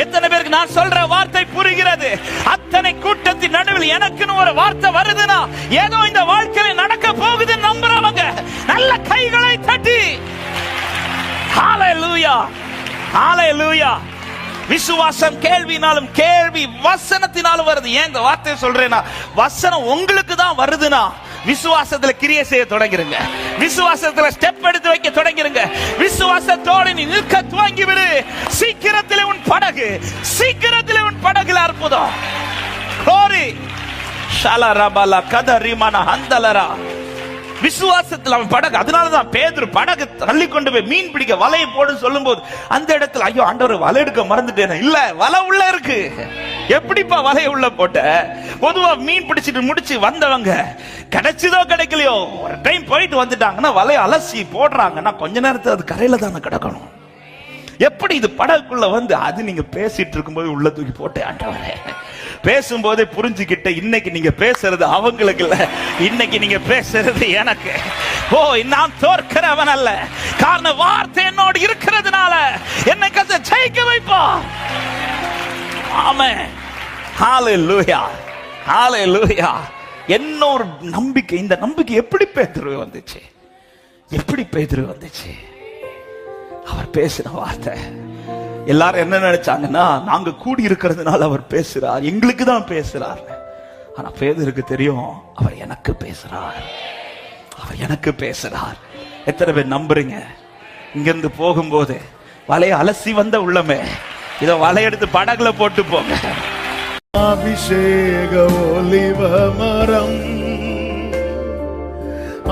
எத்தனை பேருக்கு நான் சொல்ற வார்த்தை புரிகிறது? அத்தனை கூட்டத்தின் நடுவில் எனக்குன்னு ஒரு வார்த்தை வருதுன்னா ஏதோ இந்த வாழ்க்கையில நடக்க போகுது நம்புறவங்க நல்ல கைகளை தட்டி ஹalleluya ஹalleluya. விசுவாசம் கேள்வினாலும், கேள்வி வசனத்தினாலும் வருது. ஏன் இந்த வார்த்தையை சொல்றேன்னா, வசனம் உங்களுக்கு தான் வருதுன்னா விசுவாசத்துல கிரியை செய்ய தொடங்கிருங்க, விசுவாசத்துல ஸ்டெப் எடுத்து வைக்க தொடங்கிருங்க, விசுவாசத்தோடு நீ நிற்க துவங்கி விடு. சீக்கிரத்திலே உன் படகு, சீக்கிரத்திலே உன் படகுல அற்புதம். கோரி ஷலரபல கதரிமன ஹந்தலரா. விசுவாசத்தில் அவன் படகு, அதனாலதான் பேதுரு படகு தள்ளி கொண்டு போய் மீன் பிடிக்க வலையை போடு சொல்லும் போது அந்த இடத்துல ஐயோ ஆண்டவர் வலை எடுக்க மறந்துட்டேன், இல்ல வலை உள்ள இருக்கு. எப்படிப்பா வலையை உள்ள போட்ட? பொதுவா மீன் பிடிச்சிட்டு முடிச்சு வந்தவங்க கிடைச்சதோ கிடைக்கலையோ ஒரு டைம் போயிட்டு வந்துட்டாங்கன்னா வலையை அலசி போடுறாங்கன்னா கொஞ்ச நேரத்துல அது கரையில தானே கிடக்கணும். எப்படி இது படகுக்குள்ள வந்து அது நீங்க பேசிட்டு இருக்கும்போது உள்ள தூக்கி போட்டேன் ஆண்டவரே. பேசும்போதே புரிஞ்சுக்கிட்ட, இன்னைக்கு நீங்க பேசுறது அவங்களுக்கு இல்ல, இன்னைக்கு நீங்க பேசுறது எனக்கு. ஓ, நான் தோற்கிறவன் அல்ல, காரணம் வார்த்தை என்னோடு இருக்கிறதுனால என்னை கத்த ஜெயிக்க வைப்பா. ஆமென். ஹalleluya ஹalleluya. என்ன ஒரு நம்பிக்கை! இந்த நம்பிக்கை எப்படி பேதுரு வந்துச்சு? எப்படி பேதுரு வந்துச்சு? அவர் பேசின வார்த்தை. எல்லாரும் என்ன நினைச்சாங்கன்னா, நாங்க கூடி இருக்கிறதுனால அவர் பேசுறார், எங்களுக்கு தான் பேசுறார். ஆனா பேதுருக்கு தெரியும், அவர் எனக்கு பேசுறார், அவர் எனக்கு பேசுறார். எத்தனை பேர் நம்புறீங்க? இங்கிருந்து போகும்போது வலையை அலசி வந்த உள்ளமே, இத வலை எடுத்து படகுல போட்டு போங்க. அபிஷேக ஒலிவ மரம்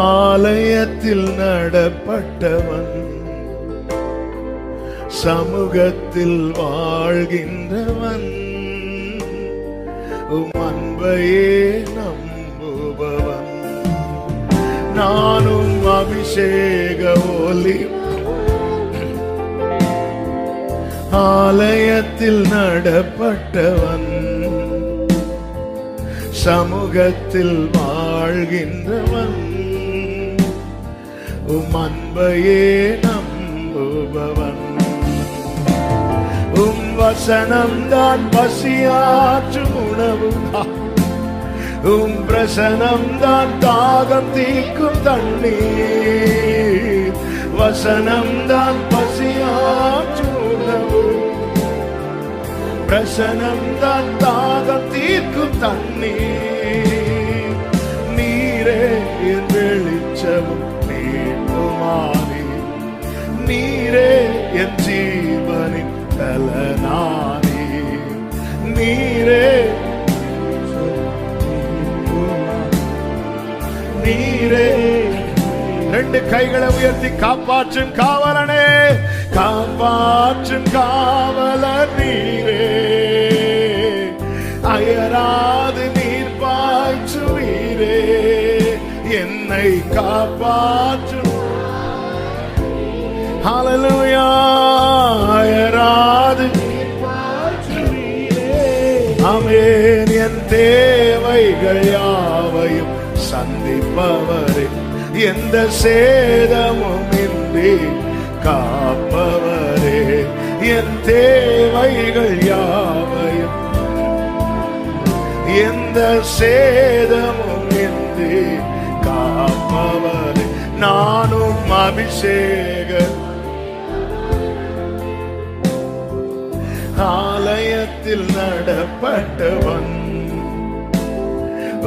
ஆலயத்தில் நடப்பட்டவன், சமூகத்தில் வாழ்கின்றவன், உம் அன்பையே நம்புபவன். நானும் அபிஷேக ஒலி ஆலயத்தில் நடப்பட்டவன், சமூகத்தில் வாழ்கின்றவன், உம் அன்பையே நம்புபவன். உம் வசனம் தான் பசியாற்றும் உணவு, உம் பிரசனம் தான் தாகம் தீர்க்கும் தண்ணீர். வசனம் தான் பசியாற்றும் உணவு, பிரசனம் தான் தாகம் தீர்க்கும் தண்ணீர். நீரே என் வெளிச்சமும் மீட்புமானி, நீரே என் ஜீவனின் கலனானி, நீரே நீரே. ரெண்டு கைகளை உயர்த்தி காப்பாற்றும் காவலனே, காப்பாற்றும் காவலர் நீரே. அயராது நீர் பாய்ச்சுவீரே, என்னை காப்பாற்றும். ஹல்லேலூயா. அயராது ஆமென். என் தேவைகள் யாவையும் சந்திப்பவரே, எந்த சேதமும் இன்றி காப்பவரே, என் தேவைகள் யாவையும் எந்த சேதமும் இன்றி காப்பவரே. நானும் அபிஷேக ஆலயத்தில் ஆலயத்தில் நடப்பட்டவன்,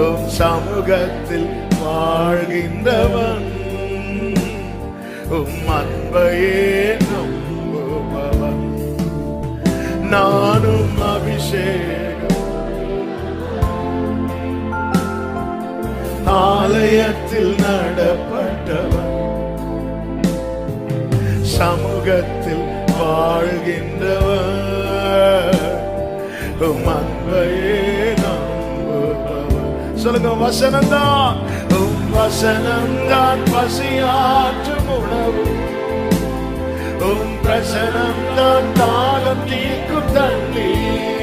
உம் சமூகத்தில் வாழ்கின்றவன், உம் அன்பையே நம்புபவன். நானும் அபிஷேகம் ஆலயத்தில் நடப்பட்டவன், சமூகத்தில் வாழ்கின்றவன், உம் அன்பையே நம்புபவன். சொல்லுங்க, வசனம்தான், உம் வசனம்தான் பசியாற்றும் உணவு, உம் பிரசனம்தான் தாகம் தீர்க்கும் தண்ணீர்.